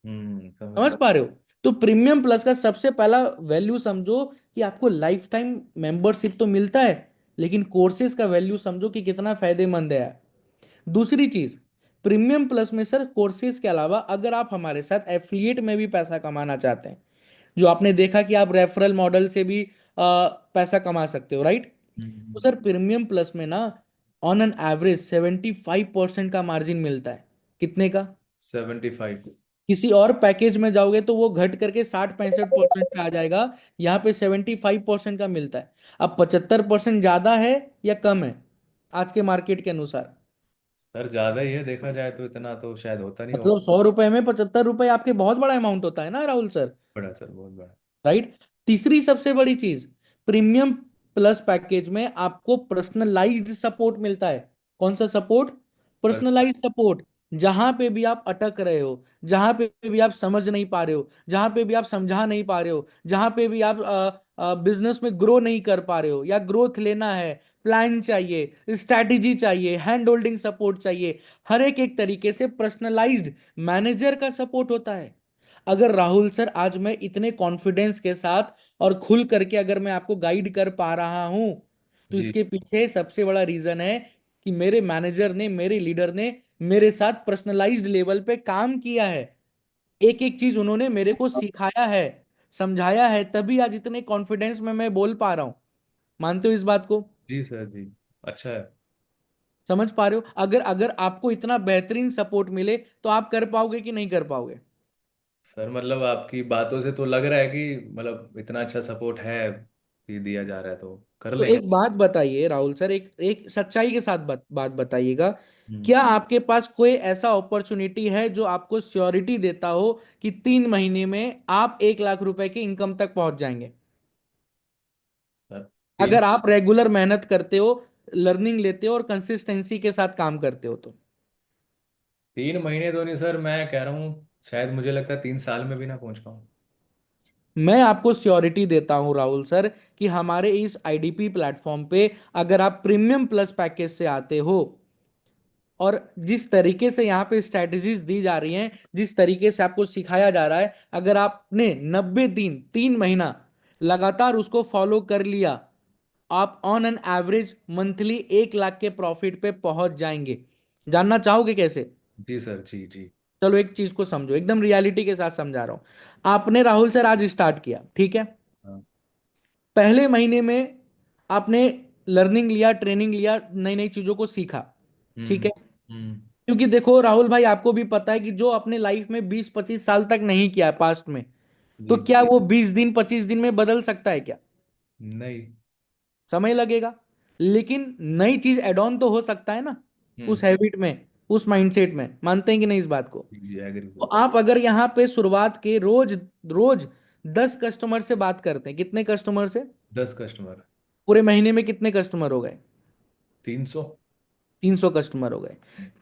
Speaker 1: समझ
Speaker 2: समझ
Speaker 1: गया।
Speaker 2: पा रहे हो? तो प्रीमियम प्लस का सबसे पहला वैल्यू समझो कि आपको लाइफ टाइम मेंबरशिप तो मिलता है, लेकिन कोर्सेज का वैल्यू समझो कि कितना फायदेमंद है। दूसरी चीज, प्रीमियम प्लस में सर कोर्सेज के अलावा अगर आप हमारे साथ एफिलिएट में भी पैसा कमाना चाहते हैं, जो आपने देखा कि आप रेफरल मॉडल से भी पैसा कमा सकते हो, राइट? तो
Speaker 1: हम्म।
Speaker 2: सर प्रीमियम प्लस में ना ऑन एन एवरेज 75% का मार्जिन मिलता है। कितने का?
Speaker 1: 75।
Speaker 2: किसी और पैकेज में जाओगे तो वो घट करके 60-65% पे आ जाएगा, यहाँ पे 75% का मिलता है। अब 75% ज्यादा है या कम है आज के मार्केट के अनुसार?
Speaker 1: सर ज्यादा ही है, देखा जाए तो इतना तो शायद होता नहीं होगा।
Speaker 2: मतलब 100 रुपए में 75 रुपए आपके बहुत बड़ा अमाउंट होता है ना राहुल सर?
Speaker 1: बड़ा सर, बहुत बड़ा।
Speaker 2: राइट। तीसरी सबसे बड़ी चीज, प्रीमियम प्लस पैकेज में आपको पर्सनलाइज्ड सपोर्ट मिलता है। कौन सा सपोर्ट?
Speaker 1: पर।
Speaker 2: Personalised support. जहां पे भी आप अटक रहे हो, जहां पे भी आप समझ नहीं पा रहे हो, जहां पे भी आप समझा नहीं पा रहे हो, जहां पे भी आप बिजनेस में ग्रो नहीं कर पा रहे हो या ग्रोथ लेना है, प्लान चाहिए, स्ट्रैटेजी चाहिए, हैंड होल्डिंग सपोर्ट चाहिए, हर एक एक तरीके से पर्सनलाइज्ड मैनेजर का सपोर्ट होता है। अगर राहुल सर आज मैं इतने कॉन्फिडेंस के साथ और खुल करके अगर मैं आपको गाइड कर पा रहा हूं, तो
Speaker 1: जी
Speaker 2: इसके पीछे सबसे बड़ा रीजन है कि मेरे मैनेजर ने, मेरे लीडर ने मेरे साथ पर्सनलाइज्ड लेवल पे काम किया है। एक एक चीज उन्होंने मेरे को सिखाया है, समझाया है, तभी आज इतने कॉन्फिडेंस में मैं बोल पा रहा हूं। मानते हो इस बात को?
Speaker 1: जी सर जी। अच्छा है।
Speaker 2: समझ पा रहे हो? अगर अगर आपको इतना बेहतरीन सपोर्ट मिले तो आप कर पाओगे कि नहीं कर पाओगे?
Speaker 1: सर मतलब आपकी बातों से तो लग रहा है कि मतलब इतना अच्छा सपोर्ट है कि दिया जा रहा है, तो कर
Speaker 2: तो
Speaker 1: लेंगे।
Speaker 2: एक बात बताइए राहुल सर, एक एक सच्चाई के साथ बात बताइएगा।
Speaker 1: हम्म।
Speaker 2: क्या आपके पास कोई ऐसा अपॉर्चुनिटी है जो आपको श्योरिटी देता हो कि 3 महीने में आप 1 लाख रुपए की इनकम तक पहुंच जाएंगे?
Speaker 1: सर तीन
Speaker 2: अगर आप रेगुलर मेहनत करते हो, लर्निंग लेते हो और कंसिस्टेंसी के साथ काम करते हो तो।
Speaker 1: 3 महीने तो नहीं सर, मैं कह रहा हूँ शायद, मुझे लगता है 3 साल में भी ना पहुंच पाऊँ।
Speaker 2: मैं आपको श्योरिटी देता हूं राहुल सर कि हमारे इस आईडीपी प्लेटफॉर्म पे अगर आप प्रीमियम प्लस पैकेज से आते हो, और जिस तरीके से यहाँ पे स्ट्रेटजीज दी जा रही हैं, जिस तरीके से आपको सिखाया जा रहा है, अगर आपने 90 दिन 3 महीना लगातार उसको फॉलो कर लिया, आप on an average monthly 1 lakh के प्रॉफिट पे पहुंच जाएंगे। जानना चाहोगे कैसे?
Speaker 1: जी सर जी जी।
Speaker 2: चलो एक चीज को समझो, एकदम रियलिटी के साथ समझा रहा हूं। आपने राहुल सर आज स्टार्ट किया, ठीक है?
Speaker 1: हाँ।
Speaker 2: पहले महीने में आपने लर्निंग लिया, ट्रेनिंग लिया, नई नई चीजों को सीखा, ठीक
Speaker 1: हम्म
Speaker 2: है?
Speaker 1: हम्म।
Speaker 2: क्योंकि देखो राहुल भाई, आपको भी पता है कि जो अपने लाइफ में 20-25 साल तक नहीं किया पास्ट में, तो
Speaker 1: जी।
Speaker 2: क्या वो 20 दिन 25 दिन में बदल सकता है क्या?
Speaker 1: नहीं।
Speaker 2: समय लगेगा। लेकिन नई चीज एड ऑन तो हो सकता है ना,
Speaker 1: हम्म।
Speaker 2: उस हैबिट में, उस माइंडसेट में। मानते हैं कि नहीं इस बात को?
Speaker 1: जी जी, एग्री
Speaker 2: तो
Speaker 1: सर।
Speaker 2: आप अगर यहाँ पे शुरुआत के रोज रोज 10 कस्टमर से बात करते हैं, कितने कस्टमर से?
Speaker 1: 10 कस्टमर।
Speaker 2: पूरे महीने में कितने कस्टमर हो गए?
Speaker 1: 300।
Speaker 2: 300 कस्टमर हो गए।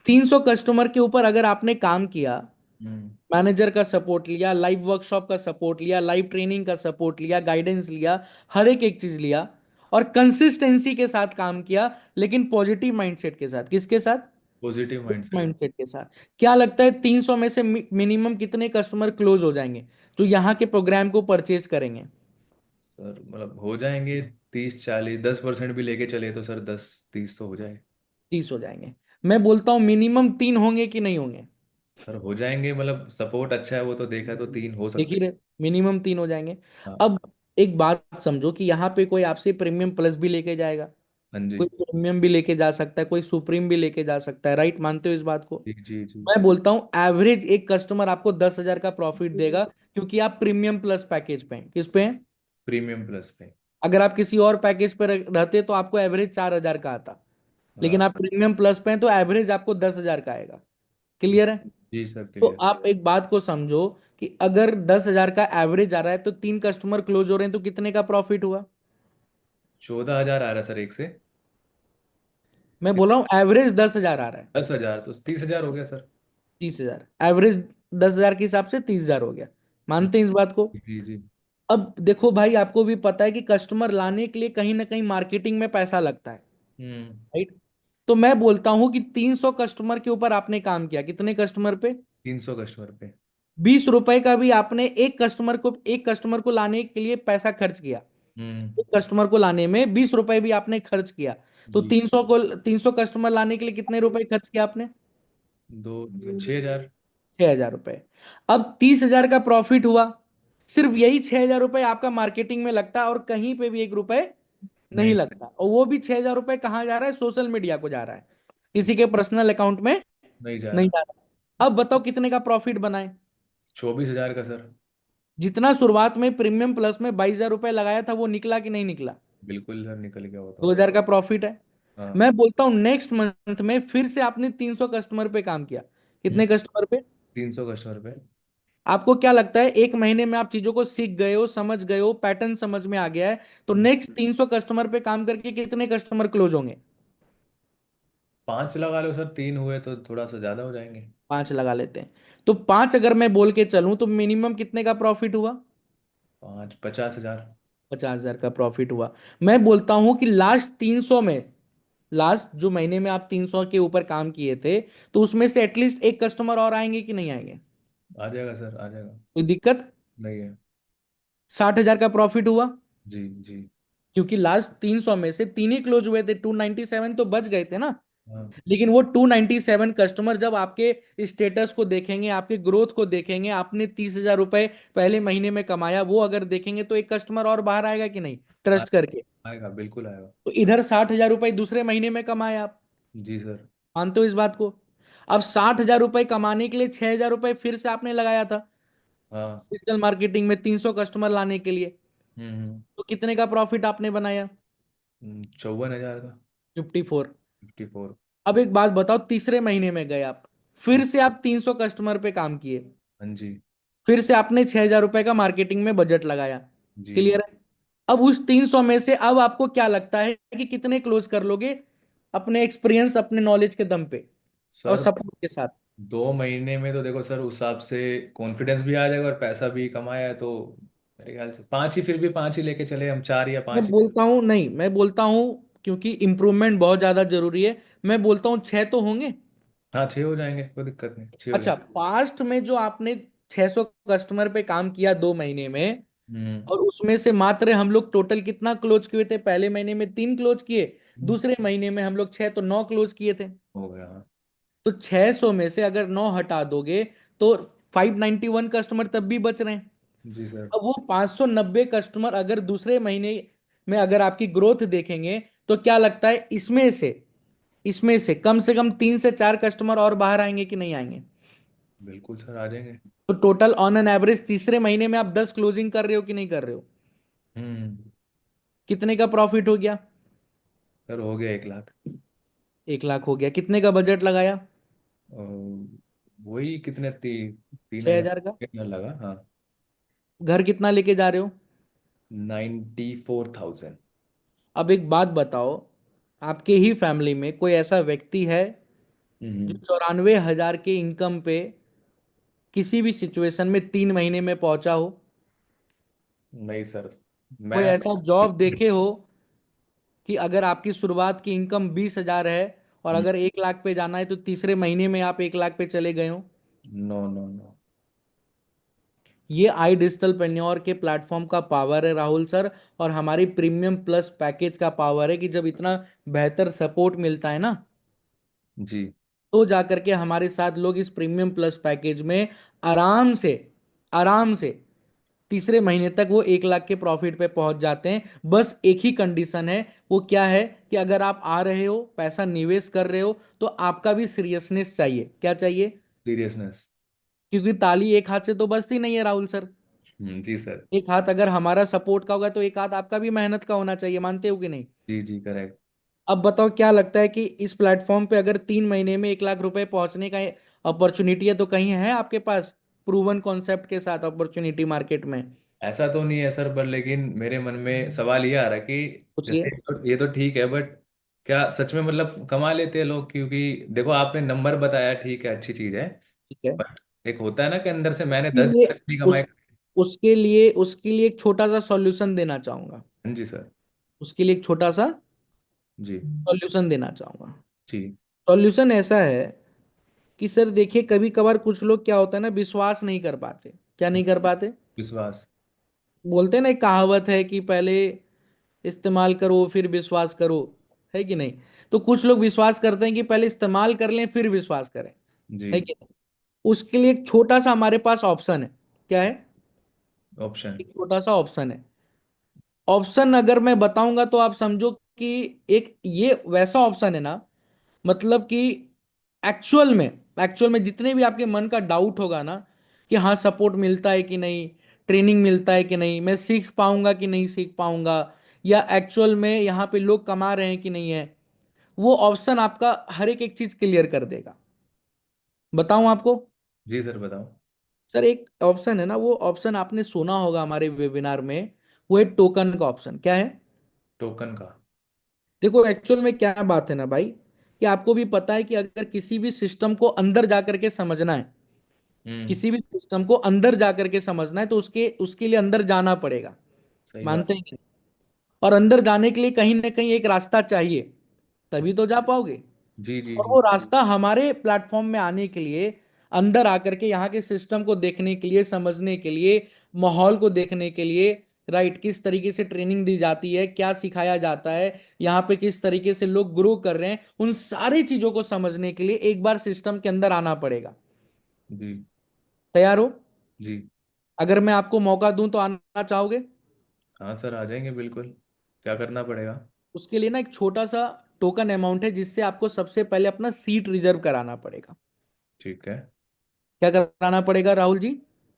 Speaker 2: 300 कस्टमर के ऊपर अगर आपने काम किया,
Speaker 1: हम्म।
Speaker 2: मैनेजर का सपोर्ट लिया, लाइव वर्कशॉप का सपोर्ट लिया, लाइव ट्रेनिंग का सपोर्ट लिया, गाइडेंस लिया, हर एक चीज लिया, और कंसिस्टेंसी के साथ काम किया, लेकिन पॉजिटिव माइंडसेट के साथ। किसके साथ?
Speaker 1: Positive mindset.
Speaker 2: माइंडसेट के साथ। क्या लगता है 300 में से मिनिमम कितने कस्टमर क्लोज हो जाएंगे जो यहाँ के प्रोग्राम को परचेज करेंगे?
Speaker 1: सर मतलब हो जाएंगे 30 40, 10% भी लेके चले तो सर 10 30 तो हो जाए।
Speaker 2: 30 हो जाएंगे। मैं बोलता हूँ मिनिमम 3 होंगे कि नहीं होंगे?
Speaker 1: सर हो जाएंगे, मतलब सपोर्ट अच्छा है वो तो देखा, तो 3 हो
Speaker 2: देख
Speaker 1: सकते
Speaker 2: ही
Speaker 1: हैं।
Speaker 2: रहे, मिनिमम 3 हो जाएंगे।
Speaker 1: हाँ।
Speaker 2: अब एक बात समझो कि यहाँ पे कोई आपसे प्रीमियम प्लस भी लेके जाएगा,
Speaker 1: हाँ जी।
Speaker 2: कोई प्रीमियम भी लेके जा सकता है, कोई सुप्रीम भी लेके जा सकता है, राइट? मानते हो इस बात को?
Speaker 1: जी जी जी।
Speaker 2: मैं बोलता हूँ एवरेज एक कस्टमर आपको 10,000 का प्रॉफिट देगा, क्योंकि आप प्रीमियम प्लस पैकेज पे हैं। किस पे हैं?
Speaker 1: प्रीमियम प्लस पे।
Speaker 2: अगर आप किसी और पैकेज पे रहते तो आपको एवरेज 4,000 का आता, लेकिन
Speaker 1: हाँ।
Speaker 2: आप प्रीमियम प्लस पे हैं तो एवरेज आपको 10,000 का आएगा। क्लियर है?
Speaker 1: जी सर
Speaker 2: तो
Speaker 1: क्लियर।
Speaker 2: आप एक बात को समझो कि अगर 10,000 का एवरेज आ रहा है तो 3 कस्टमर क्लोज हो रहे हैं तो कितने का प्रॉफिट हुआ?
Speaker 1: 14,000 आ रहा है सर एक से।
Speaker 2: मैं बोल रहा हूँ एवरेज 10,000 आ रहा है।
Speaker 1: 10,000 तो 30,000 हो गया सर।
Speaker 2: 30,000 एवरेज, 10,000 के हिसाब से 30,000 हो गया। मानते हैं इस बात को?
Speaker 1: जी जी।
Speaker 2: अब देखो भाई, आपको भी पता है कि कस्टमर लाने के लिए कहीं ना कहीं मार्केटिंग में पैसा लगता है,
Speaker 1: हम्म।
Speaker 2: राइट? तो मैं बोलता हूं कि 300 कस्टमर के ऊपर आपने काम किया, कितने कस्टमर पे?
Speaker 1: 300 कस्टमर पे।
Speaker 2: 20 रुपए का भी आपने एक कस्टमर को लाने के लिए पैसा खर्च किया।
Speaker 1: हम्म।
Speaker 2: एक कस्टमर को लाने में 20 रुपए भी आपने खर्च किया। तो
Speaker 1: जी।
Speaker 2: 300 कस्टमर लाने के लिए कितने रुपए खर्च किया आपने?
Speaker 1: दो 6,000।
Speaker 2: 6,000 रुपए। अब 30,000 का प्रॉफिट हुआ। सिर्फ यही 6,000 रुपए आपका मार्केटिंग में लगता है, और कहीं पे भी 1 रुपए नहीं
Speaker 1: नहीं।
Speaker 2: लगता, और वो भी 6,000 रुपए कहाँ जा रहा है? सोशल मीडिया को जा रहा है, किसी के पर्सनल अकाउंट में
Speaker 1: नहीं जा
Speaker 2: नहीं
Speaker 1: रहा।
Speaker 2: जा रहा। अब बताओ कितने का प्रॉफिट बनाए?
Speaker 1: 24,000 का सर।
Speaker 2: जितना शुरुआत में प्रीमियम प्लस में 22,000 रुपए लगाया था वो निकला कि नहीं निकला?
Speaker 1: बिल्कुल सर निकल गया वो तो।
Speaker 2: 2,000 का प्रॉफिट है।
Speaker 1: हाँ।
Speaker 2: मैं बोलता हूं नेक्स्ट मंथ में फिर से आपने 300 कस्टमर पे काम किया।
Speaker 1: हम्म।
Speaker 2: कितने कस्टमर पे?
Speaker 1: 300 कस्टमर पे।
Speaker 2: आपको क्या लगता है एक महीने में आप चीजों को सीख गए हो, समझ गए हो, पैटर्न समझ में आ गया है, तो नेक्स्ट 300 कस्टमर पे काम करके कितने कस्टमर क्लोज होंगे?
Speaker 1: 5 लगा लो सर, 3 हुए तो थोड़ा सा ज्यादा हो जाएंगे।
Speaker 2: 5 लगा लेते हैं। तो 5 अगर मैं बोल के चलूं तो मिनिमम कितने का प्रॉफिट हुआ?
Speaker 1: 5 50,000।
Speaker 2: 50,000 का प्रॉफिट हुआ। मैं बोलता हूं कि लास्ट 300 में, लास्ट जो महीने में आप 300 के ऊपर काम किए थे, तो उसमें से एटलीस्ट एक कस्टमर और आएंगे कि नहीं आएंगे?
Speaker 1: आ जाएगा सर आ जाएगा।
Speaker 2: कोई दिक्कत?
Speaker 1: नहीं है।
Speaker 2: 60,000 का प्रॉफिट हुआ,
Speaker 1: जी जी।
Speaker 2: क्योंकि लास्ट 300 में से तीन ही क्लोज हुए थे, 297 तो बच गए थे ना।
Speaker 1: हाँ।
Speaker 2: लेकिन वो 297 कस्टमर जब आपके स्टेटस को देखेंगे, आपके ग्रोथ को देखेंगे, आपने 30,000 रुपए पहले महीने में कमाया, वो अगर देखेंगे तो एक कस्टमर और बाहर आएगा कि नहीं,
Speaker 1: आ-
Speaker 2: ट्रस्ट करके?
Speaker 1: आएगा बिल्कुल आएगा।
Speaker 2: तो इधर 60,000 रुपए दूसरे महीने में कमाए आप।
Speaker 1: जी सर।
Speaker 2: मानते हो इस बात को? अब 60,000 रुपए कमाने के लिए 6,000 रुपए फिर से आपने लगाया था
Speaker 1: हाँ।
Speaker 2: डिजिटल मार्केटिंग में, 300 कस्टमर लाने के लिए।
Speaker 1: हम्म।
Speaker 2: तो कितने का प्रॉफिट आपने बनाया?
Speaker 1: 54,000 का।
Speaker 2: 54।
Speaker 1: 54।
Speaker 2: अब एक बात बताओ, तीसरे महीने में गए आप, फिर से आप 300 कस्टमर पे काम किए,
Speaker 1: हाँ जी।
Speaker 2: फिर से आपने 6,000 रुपए का मार्केटिंग में बजट लगाया।
Speaker 1: जी।
Speaker 2: क्लियर है? अब उस 300 में से अब आपको क्या लगता है कि कितने क्लोज कर लोगे अपने एक्सपीरियंस, अपने नॉलेज के दम पे और
Speaker 1: सर
Speaker 2: सपोर्ट के साथ?
Speaker 1: 2 महीने में तो देखो सर उस हिसाब से कॉन्फिडेंस भी आ जाएगा और पैसा भी कमाया है तो मेरे ख्याल से 5 ही, फिर भी 5 ही लेके चले हम, 4 या 5
Speaker 2: मैं
Speaker 1: ही।
Speaker 2: बोलता हूं नहीं, मैं बोलता हूं क्योंकि इंप्रूवमेंट बहुत ज्यादा जरूरी है, मैं बोलता हूं 6 तो होंगे।
Speaker 1: हाँ 6 हो जाएंगे, कोई दिक्कत नहीं, 6 हो
Speaker 2: अच्छा,
Speaker 1: जाएंगे।
Speaker 2: पास्ट में जो आपने 600 कस्टमर पे काम किया 2 महीने में,
Speaker 1: हम्म।
Speaker 2: और उसमें से मात्र हम लोग टोटल कितना क्लोज किए थे? पहले महीने में 3 क्लोज किए, दूसरे महीने में हम लोग 6, तो 9 क्लोज किए थे।
Speaker 1: हो गया हाँ।
Speaker 2: तो 600 में से अगर 9 हटा दोगे तो 591 कस्टमर तब भी बच रहे हैं।
Speaker 1: जी सर।
Speaker 2: अब वो 590 कस्टमर अगर दूसरे महीने में अगर आपकी ग्रोथ देखेंगे, तो क्या लगता है इसमें से कम से कम 3 से 4 कस्टमर और बाहर आएंगे कि नहीं आएंगे?
Speaker 1: बिल्कुल सर आ जाएंगे।
Speaker 2: तो टोटल ऑन एन एवरेज तीसरे महीने में आप 10 क्लोजिंग कर रहे हो कि नहीं कर रहे हो?
Speaker 1: हम्म।
Speaker 2: कितने का प्रॉफिट हो गया?
Speaker 1: सर हो गया 1 लाख।
Speaker 2: 1 लाख हो गया। कितने का बजट लगाया?
Speaker 1: और वही कितने 3,000।
Speaker 2: 6,000 का।
Speaker 1: कितना लगा हाँ।
Speaker 2: घर कितना लेके जा रहे हो?
Speaker 1: 94,000।
Speaker 2: अब एक बात बताओ, आपके ही फैमिली में कोई ऐसा व्यक्ति है जो
Speaker 1: हम्म।
Speaker 2: 94,000 के इनकम पे किसी भी सिचुएशन में 3 महीने में पहुंचा हो?
Speaker 1: नहीं सर,
Speaker 2: कोई
Speaker 1: मैं
Speaker 2: ऐसा जॉब देखे हो कि अगर आपकी शुरुआत की इनकम 20,000 है और अगर 1 लाख पे जाना है तो तीसरे महीने में आप 1 लाख पे चले गए हो?
Speaker 1: No no no.
Speaker 2: ये आई डिजिटल पेन्योर के प्लेटफॉर्म का पावर है राहुल सर। और हमारी प्रीमियम प्लस पैकेज का पावर है कि जब इतना बेहतर सपोर्ट मिलता है ना,
Speaker 1: जी।
Speaker 2: तो जाकर के हमारे साथ लोग इस प्रीमियम प्लस पैकेज में आराम से, आराम से तीसरे महीने तक वो 1 लाख के प्रॉफिट पे पहुंच जाते हैं। बस एक ही कंडीशन है, वो क्या है कि अगर आप आ रहे हो, पैसा निवेश कर रहे हो, तो आपका भी सीरियसनेस चाहिए। क्या चाहिए?
Speaker 1: सीरियसनेस।
Speaker 2: क्योंकि ताली एक हाथ से तो बजती नहीं है राहुल सर।
Speaker 1: जी सर।
Speaker 2: एक हाथ अगर हमारा सपोर्ट का होगा तो एक हाथ आपका भी मेहनत का होना चाहिए। मानते हो कि नहीं?
Speaker 1: जी जी करेक्ट।
Speaker 2: अब बताओ, क्या लगता है कि इस प्लेटफॉर्म पे अगर 3 महीने में 1 लाख रुपए पहुंचने का अपॉर्चुनिटी है तो कहीं है आपके पास प्रूवन कॉन्सेप्ट के साथ अपॉर्चुनिटी मार्केट में?
Speaker 1: ऐसा तो नहीं है सर, पर लेकिन मेरे मन में सवाल ये आ रहा है कि
Speaker 2: पूछिए।
Speaker 1: जैसे ये तो ठीक है, बट क्या सच में मतलब कमा लेते हैं लोग? क्योंकि देखो आपने नंबर बताया, ठीक है, अच्छी चीज है,
Speaker 2: ठीक है।
Speaker 1: बट एक होता है ना कि अंदर से मैंने
Speaker 2: उसके
Speaker 1: दस
Speaker 2: लिए
Speaker 1: तक नहीं कमाए।
Speaker 2: उस उसके लिए एक छोटा सा सॉल्यूशन देना चाहूंगा।
Speaker 1: हाँ जी सर।
Speaker 2: उसके लिए एक छोटा सा
Speaker 1: जी
Speaker 2: सॉल्यूशन देना चाहूंगा।
Speaker 1: जी।
Speaker 2: सॉल्यूशन ऐसा है कि सर देखिए, कभी कभार कुछ लोग क्या होता है ना, विश्वास नहीं कर पाते। क्या नहीं कर पाते?
Speaker 1: विश्वास।
Speaker 2: बोलते हैं ना, एक कहावत है कि पहले इस्तेमाल करो फिर विश्वास करो। है कि नहीं? तो कुछ लोग विश्वास करते हैं कि पहले इस्तेमाल कर लें फिर विश्वास करें।
Speaker 1: जी।
Speaker 2: है कि नहीं? उसके लिए एक छोटा सा हमारे पास ऑप्शन है। क्या है?
Speaker 1: ऑप्शन।
Speaker 2: एक छोटा सा ऑप्शन है। ऑप्शन अगर मैं बताऊंगा तो आप समझो कि एक ये वैसा ऑप्शन है ना, मतलब कि एक्चुअल में एक्चुअल में जितने भी आपके मन का डाउट होगा ना कि हाँ सपोर्ट मिलता है कि नहीं, ट्रेनिंग मिलता है कि नहीं, मैं सीख पाऊंगा कि नहीं सीख पाऊंगा, या एक्चुअल में यहाँ पे लोग कमा रहे हैं कि नहीं है, वो ऑप्शन आपका हर एक चीज क्लियर कर देगा। बताऊं आपको?
Speaker 1: जी सर बताओ।
Speaker 2: सर एक ऑप्शन है ना, वो ऑप्शन आपने सुना होगा हमारे वेबिनार में। वो है टोकन का ऑप्शन। क्या है?
Speaker 1: टोकन का।
Speaker 2: देखो एक्चुअल में क्या बात है ना भाई, कि आपको भी पता है कि अगर किसी भी सिस्टम को अंदर जाकर के समझना है,
Speaker 1: हम्म।
Speaker 2: किसी भी सिस्टम को अंदर जाकर के समझना है तो उसके उसके लिए अंदर जाना पड़ेगा।
Speaker 1: सही बात।
Speaker 2: मानते हैं कि नहीं? और अंदर जाने के लिए कहीं ना कहीं एक रास्ता चाहिए, तभी तो जा पाओगे।
Speaker 1: जी जी
Speaker 2: और
Speaker 1: जी।
Speaker 2: वो रास्ता हमारे प्लेटफॉर्म में आने के लिए, अंदर आकर के यहाँ के सिस्टम को देखने के लिए, समझने के लिए, माहौल को देखने के लिए, राइट, किस तरीके से ट्रेनिंग दी जाती है, क्या सिखाया जाता है, यहाँ पे किस तरीके से लोग ग्रो कर रहे हैं, उन सारी चीजों को समझने के लिए एक बार सिस्टम के अंदर आना पड़ेगा।
Speaker 1: जी
Speaker 2: तैयार हो?
Speaker 1: जी।
Speaker 2: अगर मैं आपको मौका दूं तो आना चाहोगे?
Speaker 1: हाँ सर आ जाएंगे बिल्कुल। क्या करना पड़ेगा?
Speaker 2: उसके लिए ना एक छोटा सा टोकन अमाउंट है, जिससे आपको सबसे पहले अपना सीट रिजर्व कराना पड़ेगा।
Speaker 1: ठीक है।
Speaker 2: क्या कराना पड़ेगा Rahul ji?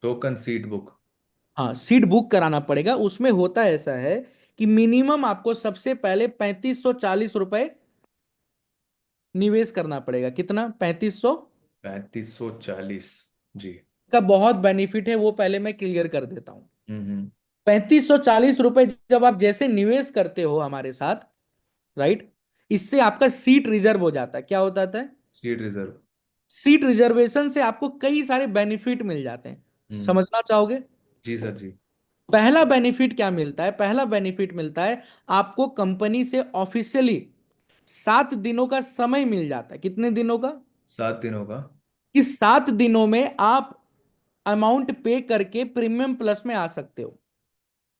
Speaker 1: Token seat book.
Speaker 2: हाँ, सीट बुक कराना पड़ेगा। उसमें होता ऐसा है कि मिनिमम आपको सबसे पहले 3540 रुपए निवेश करना पड़ेगा। कितना? 3500
Speaker 1: 3540। जी।
Speaker 2: का बहुत बेनिफिट है, वो पहले मैं क्लियर कर देता हूँ।
Speaker 1: हम्म।
Speaker 2: 3540 रुपए जब आप जैसे निवेश करते हो हमारे साथ, राइट, इससे आपका सीट रिजर्व हो जाता है। क्या हो जाता है?
Speaker 1: Seat reserve.
Speaker 2: सीट रिजर्वेशन से आपको कई सारे बेनिफिट मिल जाते हैं।
Speaker 1: हम्म।
Speaker 2: समझना चाहोगे?
Speaker 1: जी सर जी।
Speaker 2: पहला बेनिफिट क्या मिलता है? पहला बेनिफिट मिलता है आपको कंपनी से ऑफिशियली 7 दिनों का समय मिल जाता है। कितने दिनों का?
Speaker 1: 7 दिनों का।
Speaker 2: कि 7 दिनों में आप अमाउंट पे करके प्रीमियम प्लस में आ सकते हो।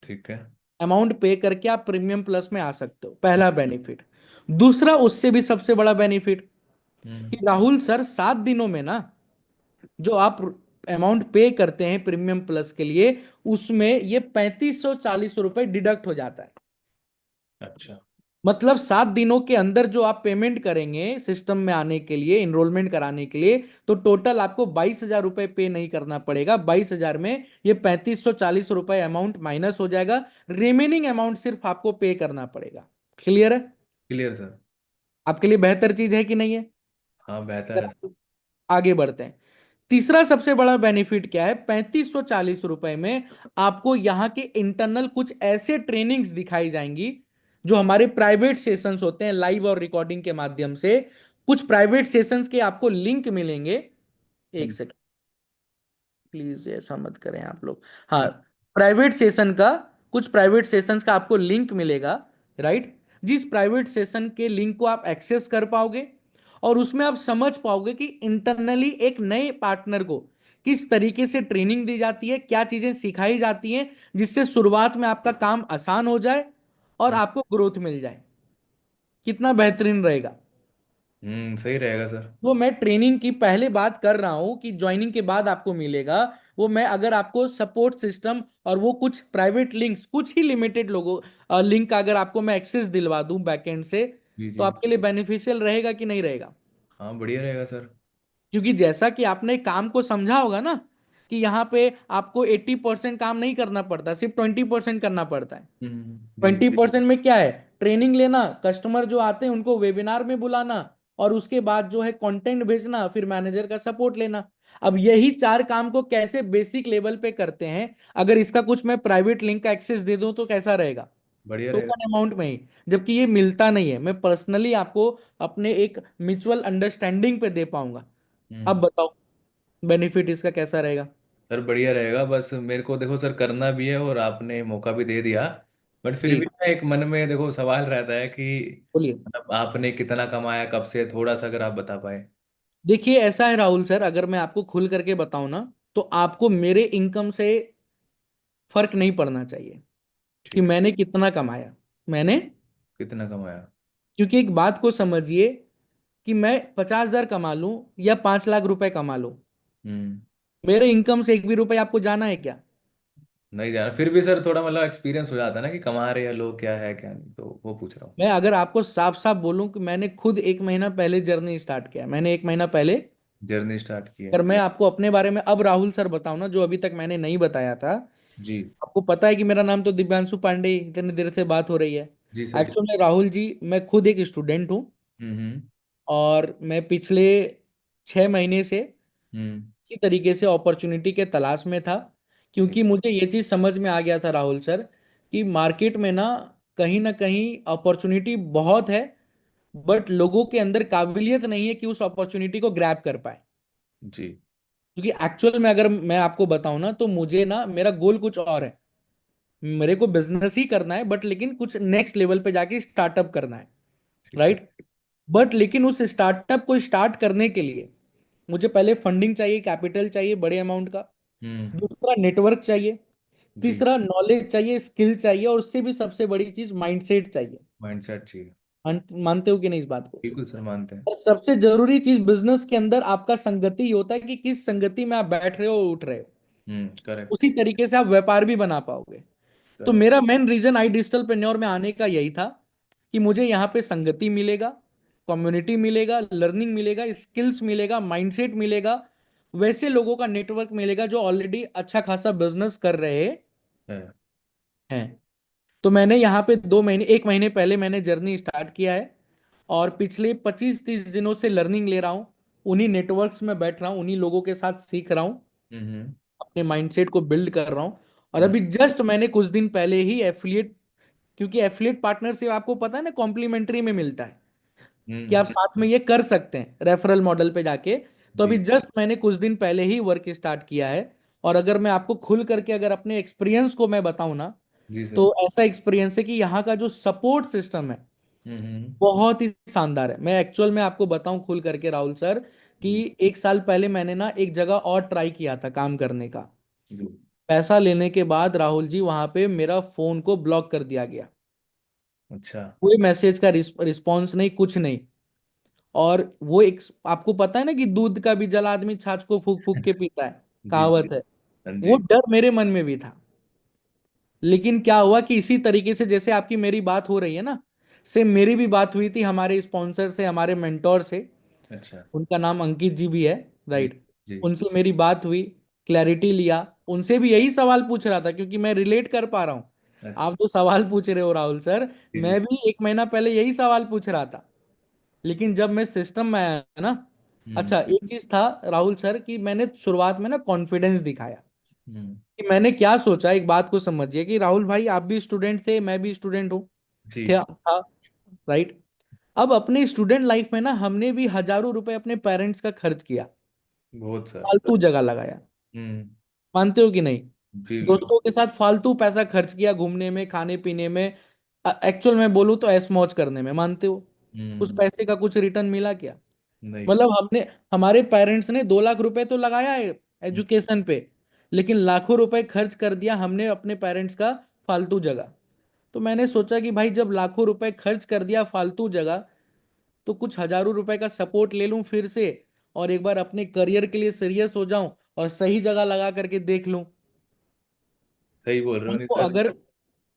Speaker 1: ठीक है।
Speaker 2: अमाउंट पे करके आप प्रीमियम प्लस में आ सकते हो। पहला बेनिफिट। दूसरा, उससे भी सबसे बड़ा बेनिफिट, कि
Speaker 1: हम्म।
Speaker 2: राहुल सर 7 दिनों में ना, जो आप अमाउंट पे करते हैं प्रीमियम प्लस के लिए, उसमें ये 3540 रुपए डिडक्ट हो जाता है।
Speaker 1: अच्छा।
Speaker 2: मतलब 7 दिनों के अंदर जो आप पेमेंट करेंगे सिस्टम में आने के लिए, इनरोलमेंट कराने के लिए, तो टोटल आपको 22,000 रुपए पे नहीं करना पड़ेगा। 22,000 में ये 3540 रुपए अमाउंट माइनस हो जाएगा। रिमेनिंग अमाउंट सिर्फ आपको पे करना पड़ेगा। क्लियर है?
Speaker 1: Clear sir.
Speaker 2: आपके लिए बेहतर चीज है कि नहीं है?
Speaker 1: हाँ बेहतर है।
Speaker 2: आगे बढ़ते हैं। तीसरा सबसे बड़ा बेनिफिट क्या है? 3540 रुपए में आपको यहाँ के इंटरनल कुछ ऐसे ट्रेनिंग्स दिखाई जाएंगी, जो हमारे प्राइवेट सेशंस होते हैं लाइव और रिकॉर्डिंग के माध्यम से। कुछ प्राइवेट सेशंस के आपको लिंक मिलेंगे। एक
Speaker 1: हम्म।
Speaker 2: सेकंड। प्लीज ऐसा मत करें आप लोग। हाँ, प्राइवेट सेशन का, कुछ प्राइवेट सेशंस का आपको लिंक मिलेगा, राइट? जिस प्राइवेट सेशन के लिंक को आप एक्सेस कर पाओगे और उसमें आप समझ पाओगे कि इंटरनली एक नए पार्टनर को किस तरीके से ट्रेनिंग दी जाती है, क्या चीजें सिखाई जाती हैं, जिससे शुरुआत में आपका काम आसान हो जाए और आपको ग्रोथ मिल जाए। कितना बेहतरीन रहेगा।
Speaker 1: सही रहेगा सर।
Speaker 2: वो मैं ट्रेनिंग की पहले बात कर रहा हूं कि ज्वाइनिंग के बाद आपको मिलेगा। वो मैं अगर आपको सपोर्ट सिस्टम और वो कुछ प्राइवेट लिंक्स, कुछ ही लिमिटेड लोगों लिंक का अगर आपको मैं एक्सेस दिलवा दूं बैकएंड से,
Speaker 1: जी
Speaker 2: तो
Speaker 1: जी।
Speaker 2: आपके लिए बेनिफिशियल रहेगा कि नहीं रहेगा?
Speaker 1: हाँ बढ़िया रहेगा सर।
Speaker 2: क्योंकि जैसा कि आपने काम को समझा होगा ना, कि यहाँ पे आपको 80% काम नहीं करना पड़ता, सिर्फ 20% करना पड़ता है।
Speaker 1: जी जी।
Speaker 2: 20% में क्या है? ट्रेनिंग लेना, कस्टमर जो आते हैं उनको वेबिनार में बुलाना, और उसके बाद जो है कंटेंट भेजना, फिर मैनेजर का सपोर्ट लेना। अब यही चार काम को कैसे बेसिक लेवल पे करते हैं, अगर इसका कुछ मैं प्राइवेट लिंक का एक्सेस दे दूं तो कैसा रहेगा?
Speaker 1: बढ़िया रहेगा।
Speaker 2: टोकन अमाउंट में ही, जबकि ये मिलता नहीं है। मैं पर्सनली आपको अपने एक म्यूचुअल अंडरस्टैंडिंग पे दे पाऊंगा। अब
Speaker 1: हम्म।
Speaker 2: बताओ बेनिफिट इसका कैसा रहेगा?
Speaker 1: सर बढ़िया रहेगा, बस मेरे को देखो सर करना भी है और आपने मौका भी दे दिया। बट फिर भी
Speaker 2: जी,
Speaker 1: ना एक मन में देखो सवाल रहता है कि
Speaker 2: बोलिए।
Speaker 1: मतलब आपने कितना कमाया कब से, थोड़ा सा अगर आप बता पाए।
Speaker 2: देखिए ऐसा है राहुल सर, अगर मैं आपको खुल करके बताऊं ना, तो आपको मेरे इनकम से फर्क नहीं पड़ना चाहिए कि
Speaker 1: ठीक।
Speaker 2: मैंने कितना कमाया। मैंने,
Speaker 1: कितना कमाया।
Speaker 2: क्योंकि एक बात को समझिए, कि मैं 50,000 कमा लूं या 5 लाख रुपए कमा लूं,
Speaker 1: हम्म।
Speaker 2: मेरे इनकम से एक भी रुपए आपको जाना है क्या?
Speaker 1: नहीं जाना, फिर भी सर थोड़ा मतलब एक्सपीरियंस हो जाता है ना कि कमा रहे हैं लोग क्या है क्या नहीं, तो वो पूछ रहा हूँ।
Speaker 2: मैं अगर आपको साफ साफ बोलूं कि मैंने खुद 1 महीना पहले जर्नी स्टार्ट किया, मैंने 1 महीना पहले,
Speaker 1: जर्नी स्टार्ट की है।
Speaker 2: अगर मैं आपको अपने बारे में अब राहुल सर बताऊं ना, जो अभी तक मैंने नहीं बताया था।
Speaker 1: जी
Speaker 2: आपको पता है कि मेरा नाम तो दिव्यांशु पांडे ही, इतनी देर से बात हो रही है।
Speaker 1: जी सर।
Speaker 2: एक्चुअली राहुल जी, मैं खुद एक स्टूडेंट हूँ,
Speaker 1: हम्म।
Speaker 2: और मैं पिछले 6 महीने से
Speaker 1: हम्म।
Speaker 2: इसी तरीके से अपॉर्चुनिटी के तलाश में था।
Speaker 1: ठीक।
Speaker 2: क्योंकि मुझे ये चीज़ समझ में आ गया था राहुल सर, कि मार्केट में ना कहीं अपॉर्चुनिटी बहुत है, बट लोगों के अंदर काबिलियत नहीं है कि उस अपॉर्चुनिटी को ग्रैब कर पाए।
Speaker 1: जी।
Speaker 2: क्योंकि एक्चुअल में अगर मैं आपको बताऊं ना, तो मुझे ना मेरा गोल कुछ और है। मेरे को बिजनेस ही करना है, बट लेकिन कुछ नेक्स्ट लेवल पे जाके स्टार्टअप करना है,
Speaker 1: ठीक है।
Speaker 2: राइट? बट लेकिन उस स्टार्टअप को स्टार्ट करने के लिए मुझे पहले फंडिंग चाहिए, कैपिटल चाहिए बड़े अमाउंट का।
Speaker 1: हम्म।
Speaker 2: दूसरा नेटवर्क चाहिए।
Speaker 1: जी।
Speaker 2: तीसरा नॉलेज चाहिए, स्किल चाहिए, और उससे भी सबसे बड़ी चीज माइंडसेट चाहिए।
Speaker 1: माइंडसेट चाहिए।
Speaker 2: मानते हो कि नहीं इस बात को?
Speaker 1: बिल्कुल सर मानते हैं।
Speaker 2: और सबसे जरूरी चीज बिजनेस के अंदर आपका संगति ही होता है, कि किस संगति में आप बैठ रहे हो और उठ रहे हो।
Speaker 1: करेक्ट।
Speaker 2: उसी तरीके से आप व्यापार भी बना पाओगे। तो
Speaker 1: करेक्ट।
Speaker 2: मेरा मेन रीजन आई डिजिटल पेन्योर में आने का यही था, कि मुझे यहाँ पे संगति मिलेगा, कम्युनिटी मिलेगा, लर्निंग मिलेगा, स्किल्स मिलेगा, माइंडसेट मिलेगा, वैसे लोगों का नेटवर्क मिलेगा जो ऑलरेडी अच्छा खासा बिजनेस कर रहे
Speaker 1: है।
Speaker 2: हैं। तो मैंने यहाँ पे 2 महीने, 1 महीने पहले मैंने जर्नी स्टार्ट किया है, और पिछले 25-30 दिनों से लर्निंग ले रहा हूँ। उन्हीं नेटवर्क्स में बैठ रहा हूँ, उन्हीं लोगों के साथ सीख रहा हूँ,
Speaker 1: हम्म।
Speaker 2: अपने माइंडसेट को बिल्ड कर रहा हूँ। और
Speaker 1: हम्म।
Speaker 2: अभी जस्ट मैंने कुछ दिन पहले ही एफिलिएट, क्योंकि एफिलिएट पार्टनरशिप आपको पता है ना, कॉम्प्लीमेंट्री में मिलता है, कि आप
Speaker 1: हम्म।
Speaker 2: साथ में ये कर सकते हैं रेफरल मॉडल पे जाके। तो अभी
Speaker 1: जी
Speaker 2: जस्ट मैंने कुछ दिन पहले ही वर्क स्टार्ट किया है। और अगर मैं आपको खुल करके अगर अपने एक्सपीरियंस को मैं बताऊं ना,
Speaker 1: जी सर।
Speaker 2: तो ऐसा एक्सपीरियंस है कि यहाँ का जो सपोर्ट सिस्टम है
Speaker 1: हम्म।
Speaker 2: बहुत ही शानदार है। मैं एक्चुअल में आपको बताऊं खुल करके राहुल सर, कि
Speaker 1: जी
Speaker 2: 1 साल पहले मैंने ना एक जगह और ट्राई किया था काम करने का।
Speaker 1: जी।
Speaker 2: पैसा लेने के बाद राहुल जी, वहां पे मेरा फोन को ब्लॉक कर दिया गया।
Speaker 1: अच्छा।
Speaker 2: कोई मैसेज का रिस्पॉन्स नहीं, कुछ नहीं। और वो एक, आपको पता है ना कि दूध का भी जल आदमी छाछ को फूक फूक के पीता है,
Speaker 1: जी जी।
Speaker 2: कहावत है।
Speaker 1: हाँ
Speaker 2: वो
Speaker 1: जी।
Speaker 2: डर मेरे मन में भी था। लेकिन क्या हुआ कि इसी तरीके से जैसे आपकी मेरी बात हो रही है ना, सेम मेरी भी बात हुई थी हमारे स्पॉन्सर से, हमारे मेंटोर से।
Speaker 1: अच्छा।
Speaker 2: उनका नाम अंकित जी भी है,
Speaker 1: जी
Speaker 2: राइट?
Speaker 1: जी।
Speaker 2: उनसे मेरी बात हुई, क्लैरिटी लिया, उनसे भी यही सवाल पूछ रहा था, क्योंकि मैं रिलेट कर पा रहा हूँ।
Speaker 1: अच्छा।
Speaker 2: आप जो सवाल पूछ रहे हो राहुल सर,
Speaker 1: जी जी।
Speaker 2: मैं भी 1 महीना पहले यही सवाल पूछ रहा था। लेकिन जब मैं सिस्टम में आया ना,
Speaker 1: हम्म।
Speaker 2: अच्छा एक चीज था राहुल सर, कि मैंने शुरुआत में ना कॉन्फिडेंस दिखाया।
Speaker 1: हम्म।
Speaker 2: कि मैंने क्या सोचा, एक बात को समझिए कि राहुल भाई आप भी स्टूडेंट थे, मैं भी स्टूडेंट हूँ,
Speaker 1: जी।
Speaker 2: था, राइट? अब अपने स्टूडेंट लाइफ में ना हमने भी हजारों रुपए अपने पेरेंट्स का खर्च किया,
Speaker 1: बहुत सर।
Speaker 2: फालतू जगह लगाया।
Speaker 1: हम्म।
Speaker 2: मानते हो कि नहीं?
Speaker 1: जी बिल्कुल।
Speaker 2: दोस्तों के साथ फालतू पैसा खर्च किया घूमने में, खाने पीने में, एक्चुअल में बोलूं तो ऐश मौज करने में, मानते हो? उस
Speaker 1: हम्म।
Speaker 2: पैसे का कुछ रिटर्न मिला क्या?
Speaker 1: नहीं।
Speaker 2: मतलब हमने, हमारे पेरेंट्स ने 2 लाख रुपए तो लगाया है
Speaker 1: हम्म,
Speaker 2: एजुकेशन पे, लेकिन लाखों रुपए खर्च कर दिया हमने अपने पेरेंट्स का फालतू जगह। तो मैंने सोचा कि भाई जब लाखों रुपए खर्च कर दिया फालतू जगह, तो कुछ हजारों रुपए का सपोर्ट ले लूं फिर से, और एक बार अपने करियर के लिए सीरियस हो जाऊं और सही जगह लगा करके देख लूं।
Speaker 1: सही बोल रहे हो, नहीं
Speaker 2: तुमको
Speaker 1: सर।
Speaker 2: अगर,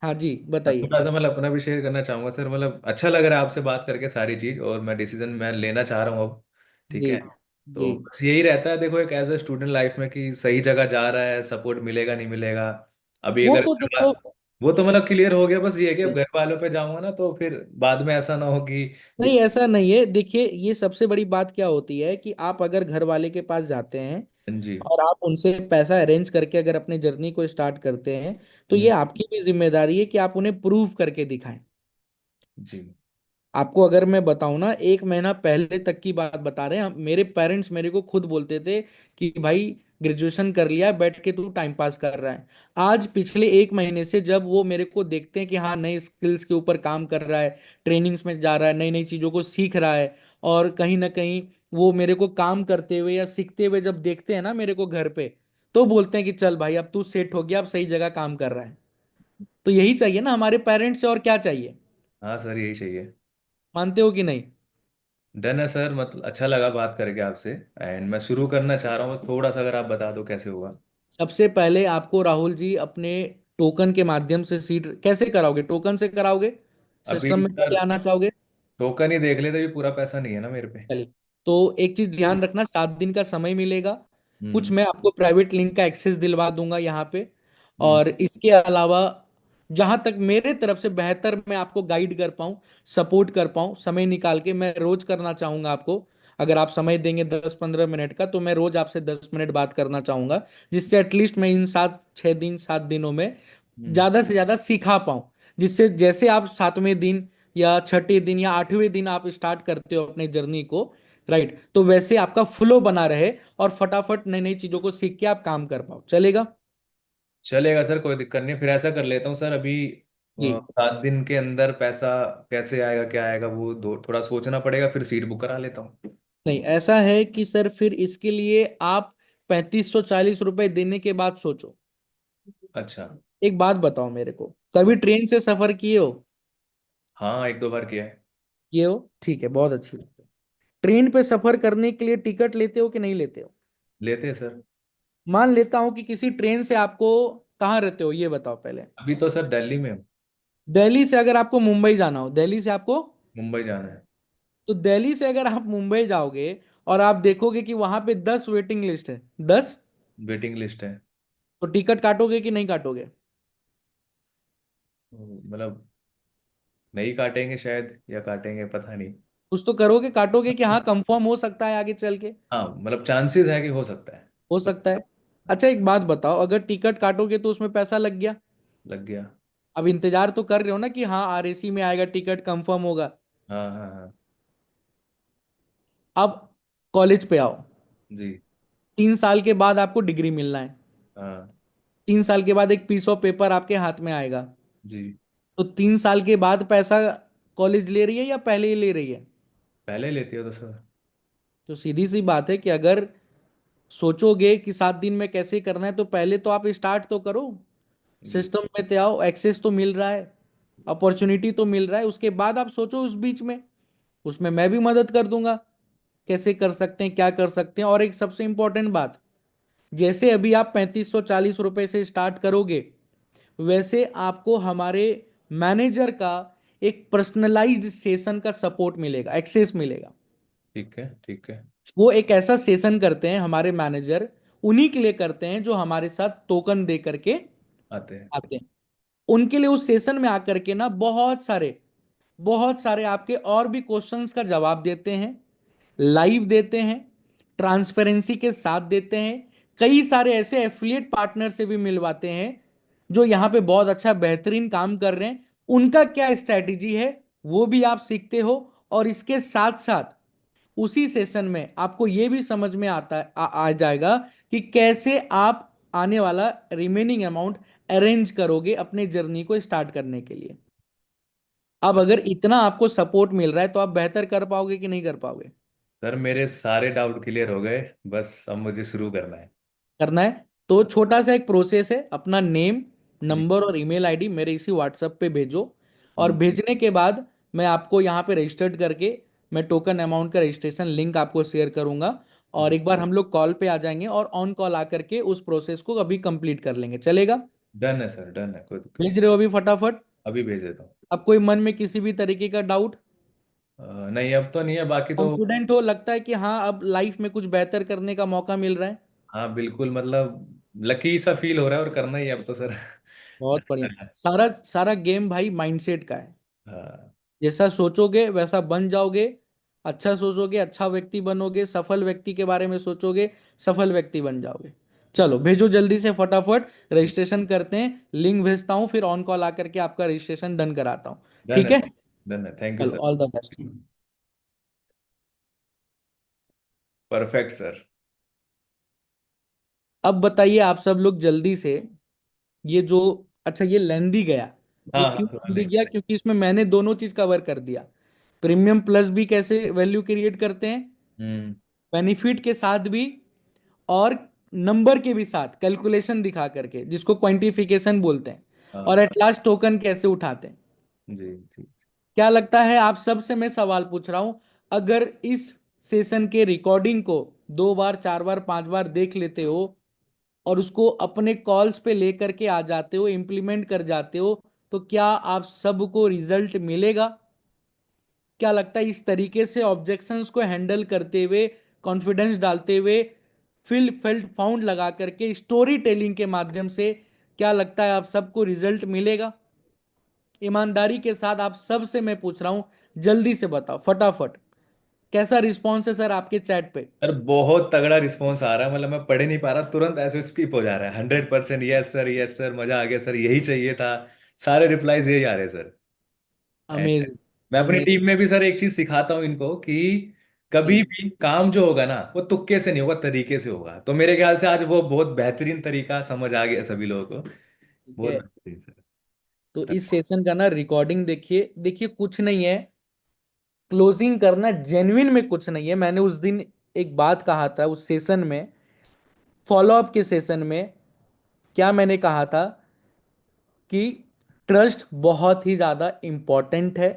Speaker 2: हाँ जी
Speaker 1: मैं
Speaker 2: बताइए।
Speaker 1: थोड़ा सा मतलब अपना भी शेयर करना चाहूंगा सर, मतलब अच्छा लग रहा है आपसे बात करके सारी चीज, और मैं डिसीजन मैं लेना चाह रहा हूँ अब। ठीक
Speaker 2: जी
Speaker 1: है।
Speaker 2: जी।
Speaker 1: तो बस यही रहता है देखो, एक एज ए स्टूडेंट लाइफ में कि सही जगह जा रहा है, सपोर्ट मिलेगा नहीं मिलेगा। अभी
Speaker 2: वो
Speaker 1: अगर
Speaker 2: तो देखो,
Speaker 1: वो तो मतलब क्लियर हो गया, बस ये है कि अब घर वालों पे जाऊंगा ना तो फिर बाद में ऐसा ना हो कि
Speaker 2: नहीं ऐसा नहीं है। देखिए ये सबसे बड़ी बात क्या होती है कि आप अगर घर वाले के पास जाते हैं
Speaker 1: जी।
Speaker 2: और आप उनसे पैसा अरेंज करके अगर अपने जर्नी को स्टार्ट करते हैं, तो ये
Speaker 1: हम्म,
Speaker 2: आपकी भी जिम्मेदारी है कि आप उन्हें प्रूव करके दिखाएं।
Speaker 1: जी।
Speaker 2: आपको अगर मैं बताऊं ना, 1 महीना पहले तक की बात बता रहे हैं, मेरे पेरेंट्स मेरे को खुद बोलते थे कि भाई ग्रेजुएशन कर लिया, बैठ के तू टाइम पास कर रहा है। आज पिछले 1 महीने से जब वो मेरे को देखते हैं कि हाँ नए स्किल्स के ऊपर काम कर रहा है, ट्रेनिंग्स में जा रहा है, नई नई चीजों को सीख रहा है, और कहीं ना कहीं वो मेरे को काम करते हुए या सीखते हुए जब देखते हैं ना मेरे को घर पे, तो बोलते हैं कि चल भाई अब तू सेट हो गया, अब सही जगह काम कर रहा है। तो यही चाहिए ना हमारे पेरेंट्स से, और क्या चाहिए?
Speaker 1: हाँ सर, यही चाहिए।
Speaker 2: मानते हो कि नहीं?
Speaker 1: डन है सर, मतलब अच्छा लगा बात करके आपसे। एंड मैं शुरू करना चाह रहा हूँ, थोड़ा सा अगर आप बता दो कैसे होगा।
Speaker 2: सबसे पहले आपको राहुल जी अपने टोकन के माध्यम से सीट कैसे कराओगे? टोकन से कराओगे?
Speaker 1: अभी
Speaker 2: सिस्टम में
Speaker 1: सर
Speaker 2: पहले आना चाहोगे?
Speaker 1: टोकन ही देख लेते, अभी पूरा पैसा नहीं है ना मेरे पे।
Speaker 2: चलिए, तो एक चीज ध्यान रखना, 7 दिन का समय मिलेगा। कुछ
Speaker 1: हम्म।
Speaker 2: मैं आपको प्राइवेट लिंक का एक्सेस दिलवा दूंगा यहाँ पे।
Speaker 1: हम्म।
Speaker 2: और इसके अलावा जहां तक मेरे तरफ से बेहतर मैं आपको गाइड कर पाऊं, सपोर्ट कर पाऊं, समय निकाल के मैं रोज करना चाहूंगा आपको। अगर आप समय देंगे 10-15 मिनट का, तो मैं रोज आपसे 10 मिनट बात करना चाहूंगा, जिससे एटलीस्ट मैं इन 7-6 दिन 7 दिनों में
Speaker 1: हम्म।
Speaker 2: ज्यादा से ज्यादा सिखा पाऊं। जिससे जैसे आप 7वें दिन या छठे दिन या 8वें दिन आप स्टार्ट करते हो अपने जर्नी को, राइट, तो वैसे आपका फ्लो बना रहे और फटाफट नई नई चीजों को सीख के आप काम कर पाओ। चलेगा?
Speaker 1: चलेगा सर, कोई दिक्कत नहीं। फिर ऐसा कर लेता हूँ सर, अभी
Speaker 2: जी।
Speaker 1: 7 दिन के अंदर पैसा कैसे आएगा क्या आएगा वो दो थोड़ा सोचना पड़ेगा, फिर सीट बुक करा लेता हूँ।
Speaker 2: नहीं ऐसा है कि सर फिर इसके लिए आप 3540 रुपए देने के बाद सोचो।
Speaker 1: अच्छा।
Speaker 2: एक बात बताओ मेरे को, कभी
Speaker 1: बस।
Speaker 2: ट्रेन से सफर किए हो?
Speaker 1: हाँ, एक दो बार किया है।
Speaker 2: किए हो, ठीक है, बहुत अच्छी बात है। ट्रेन पे सफर करने के लिए टिकट लेते हो कि नहीं लेते हो?
Speaker 1: लेते हैं सर।
Speaker 2: मान लेता हूं कि किसी ट्रेन से आपको, कहाँ रहते हो ये बताओ पहले।
Speaker 1: अभी तो सर दिल्ली में हूँ।
Speaker 2: दिल्ली से अगर आपको मुंबई जाना हो, दिल्ली से आपको,
Speaker 1: मुंबई जाना है।
Speaker 2: तो दिल्ली से अगर आप मुंबई जाओगे और आप देखोगे कि वहां पे 10 वेटिंग लिस्ट है, 10,
Speaker 1: वेटिंग लिस्ट है।
Speaker 2: तो टिकट काटोगे कि नहीं काटोगे?
Speaker 1: मतलब नहीं काटेंगे शायद, या काटेंगे पता नहीं।
Speaker 2: कुछ तो करोगे, काटोगे कि हाँ कंफर्म हो सकता है आगे चल के।
Speaker 1: हाँ मतलब चांसेस है कि हो सकता है।
Speaker 2: हो सकता है। अच्छा एक बात बताओ, अगर टिकट काटोगे तो उसमें पैसा लग गया,
Speaker 1: लग गया।
Speaker 2: अब इंतजार तो कर रहे हो ना कि हाँ आरएसी में आएगा, टिकट कंफर्म होगा।
Speaker 1: हाँ हाँ हाँ।
Speaker 2: अब कॉलेज पे आओ।
Speaker 1: जी।
Speaker 2: 3 साल के बाद आपको डिग्री मिलना है।
Speaker 1: हाँ।
Speaker 2: 3 साल के बाद एक पीस ऑफ पेपर आपके हाथ में आएगा।
Speaker 1: जी।
Speaker 2: तो 3 साल के बाद पैसा कॉलेज ले रही है या पहले ही ले रही है?
Speaker 1: पहले लेती हो तो सर।
Speaker 2: तो सीधी सी बात है कि अगर सोचोगे कि 7 दिन में कैसे करना है, तो पहले तो आप स्टार्ट तो करो,
Speaker 1: जी।
Speaker 2: सिस्टम में तो आओ, एक्सेस तो मिल रहा है, अपॉर्चुनिटी तो मिल रहा है, उसके बाद आप सोचो उस बीच में। उसमें मैं भी मदद कर दूंगा, कैसे कर सकते हैं, क्या कर सकते हैं। और एक सबसे इंपॉर्टेंट बात, जैसे अभी आप 3540 रुपए से स्टार्ट करोगे, वैसे आपको हमारे मैनेजर का एक पर्सनलाइज्ड सेशन का सपोर्ट मिलेगा, एक्सेस मिलेगा।
Speaker 1: ठीक है ठीक है।
Speaker 2: वो एक ऐसा सेशन करते हैं हमारे मैनेजर, उन्हीं के लिए करते हैं जो हमारे साथ टोकन दे करके
Speaker 1: आते हैं।
Speaker 2: आते हैं। उनके लिए उस सेशन में आकर के ना बहुत सारे आपके और भी क्वेश्चंस का जवाब देते हैं, लाइव देते हैं, ट्रांसपेरेंसी के साथ देते हैं। कई सारे ऐसे एफिलिएट पार्टनर से भी मिलवाते हैं जो यहाँ पे बहुत अच्छा बेहतरीन काम कर रहे हैं, उनका क्या स्ट्रैटेजी है वो भी आप सीखते हो। और इसके साथ साथ उसी सेशन में आपको यह भी समझ में आ जाएगा कि कैसे आप आने वाला रिमेनिंग अमाउंट अरेंज करोगे अपने जर्नी को स्टार्ट करने के लिए। अब अगर इतना आपको सपोर्ट मिल रहा है तो आप बेहतर कर पाओगे कि नहीं कर पाओगे?
Speaker 1: सर मेरे सारे डाउट क्लियर हो गए, बस अब मुझे शुरू करना है।
Speaker 2: करना है तो छोटा सा एक प्रोसेस है, अपना नेम,
Speaker 1: जी।
Speaker 2: नंबर और ईमेल आईडी मेरे इसी व्हाट्सएप पे भेजो। और
Speaker 1: हम्म।
Speaker 2: भेजने के बाद मैं आपको यहाँ पे रजिस्टर्ड करके मैं टोकन अमाउंट का रजिस्ट्रेशन लिंक आपको शेयर करूंगा। और एक बार हम लोग कॉल पे आ जाएंगे और ऑन कॉल आकर के उस प्रोसेस को अभी कंप्लीट कर लेंगे, चलेगा?
Speaker 1: डन है सर, डन है, कोई दिक्कत नहीं।
Speaker 2: भेज रहे हो अभी फटाफट?
Speaker 1: अभी भेज देता हूँ।
Speaker 2: अब कोई मन में किसी भी तरीके का डाउट?
Speaker 1: नहीं अब तो नहीं है, बाकी तो।
Speaker 2: कॉन्फिडेंट हो, लगता है कि हाँ अब लाइफ में कुछ बेहतर करने का मौका मिल रहा है?
Speaker 1: हाँ बिल्कुल, मतलब लकी सा फील हो रहा है, और करना ही है अब तो सर।
Speaker 2: बहुत बढ़िया। सारा सारा गेम भाई माइंडसेट का है।
Speaker 1: हाँ।
Speaker 2: जैसा सोचोगे वैसा बन जाओगे। अच्छा सोचोगे अच्छा व्यक्ति बनोगे, सफल व्यक्ति के बारे में सोचोगे सफल व्यक्ति बन जाओगे। चलो भेजो जल्दी से फटाफट, रजिस्ट्रेशन करते हैं, लिंक भेजता हूँ, फिर ऑन कॉल आकर के आपका रजिस्ट्रेशन डन कराता हूँ।
Speaker 1: डन
Speaker 2: ठीक
Speaker 1: है।
Speaker 2: है?
Speaker 1: डन है, थैंक यू
Speaker 2: चलो
Speaker 1: sir.
Speaker 2: All the best.
Speaker 1: Perfect sir.
Speaker 2: अब बताइए आप सब लोग जल्दी से, ये जो, अच्छा ये लेंदी गया, ये
Speaker 1: हाँ हाँ,
Speaker 2: क्यों
Speaker 1: थोड़ा
Speaker 2: लेंदी
Speaker 1: लेंगे।
Speaker 2: गया? क्योंकि इसमें मैंने दोनों चीज कवर कर दिया। प्रीमियम प्लस भी कैसे वैल्यू क्रिएट करते हैं,
Speaker 1: हम्म।
Speaker 2: बेनिफिट के साथ भी, और नंबर के भी साथ कैलकुलेशन दिखा करके जिसको क्वांटिफिकेशन बोलते हैं, और
Speaker 1: हाँ।
Speaker 2: एट लास्ट टोकन कैसे उठाते हैं।
Speaker 1: जी जी।
Speaker 2: क्या लगता है आप सबसे मैं सवाल पूछ रहा हूं, अगर इस सेशन के रिकॉर्डिंग को 2 बार 4 बार 5 बार देख लेते हो और उसको अपने कॉल्स पे लेकर के आ जाते हो, इम्प्लीमेंट कर जाते हो, तो क्या आप सबको रिजल्ट मिलेगा? क्या लगता है इस तरीके से ऑब्जेक्शंस को हैंडल करते हुए, कॉन्फिडेंस डालते हुए, फिल फेल्ट फाउंड लगा करके स्टोरी टेलिंग के माध्यम से, क्या लगता है आप सबको रिजल्ट मिलेगा? ईमानदारी के साथ आप सबसे मैं पूछ रहा हूं, जल्दी से बताओ फटाफट। कैसा रिस्पॉन्स है सर आपके चैट पे?
Speaker 1: सर बहुत तगड़ा रिस्पॉन्स आ रहा है, मतलब मैं पढ़ ही नहीं पा रहा, तुरंत ऐसे स्किप हो जा रहा है। 100%, यस सर, यस सर, मजा आ गया सर, यही चाहिए था। सारे रिप्लाईज यही आ रहे हैं सर। And
Speaker 2: amazing.
Speaker 1: मैं अपनी
Speaker 2: अमेजिंग।
Speaker 1: टीम में भी सर एक चीज सिखाता हूँ इनको कि कभी भी काम जो होगा ना वो तुक्के से नहीं होगा, तरीके से होगा। तो मेरे ख्याल से आज वो बहुत बेहतरीन तरीका समझ आ गया सभी लोगों को।
Speaker 2: ठीक
Speaker 1: बहुत
Speaker 2: है।
Speaker 1: बेहतरीन सर।
Speaker 2: तो इस सेशन का ना रिकॉर्डिंग देखिए, देखिए कुछ नहीं है, क्लोजिंग करना जेन्युइन में कुछ नहीं है। मैंने उस दिन एक बात कहा था उस सेशन में, फॉलोअप के सेशन में, क्या मैंने कहा था कि ट्रस्ट बहुत ही ज्यादा इंपॉर्टेंट है,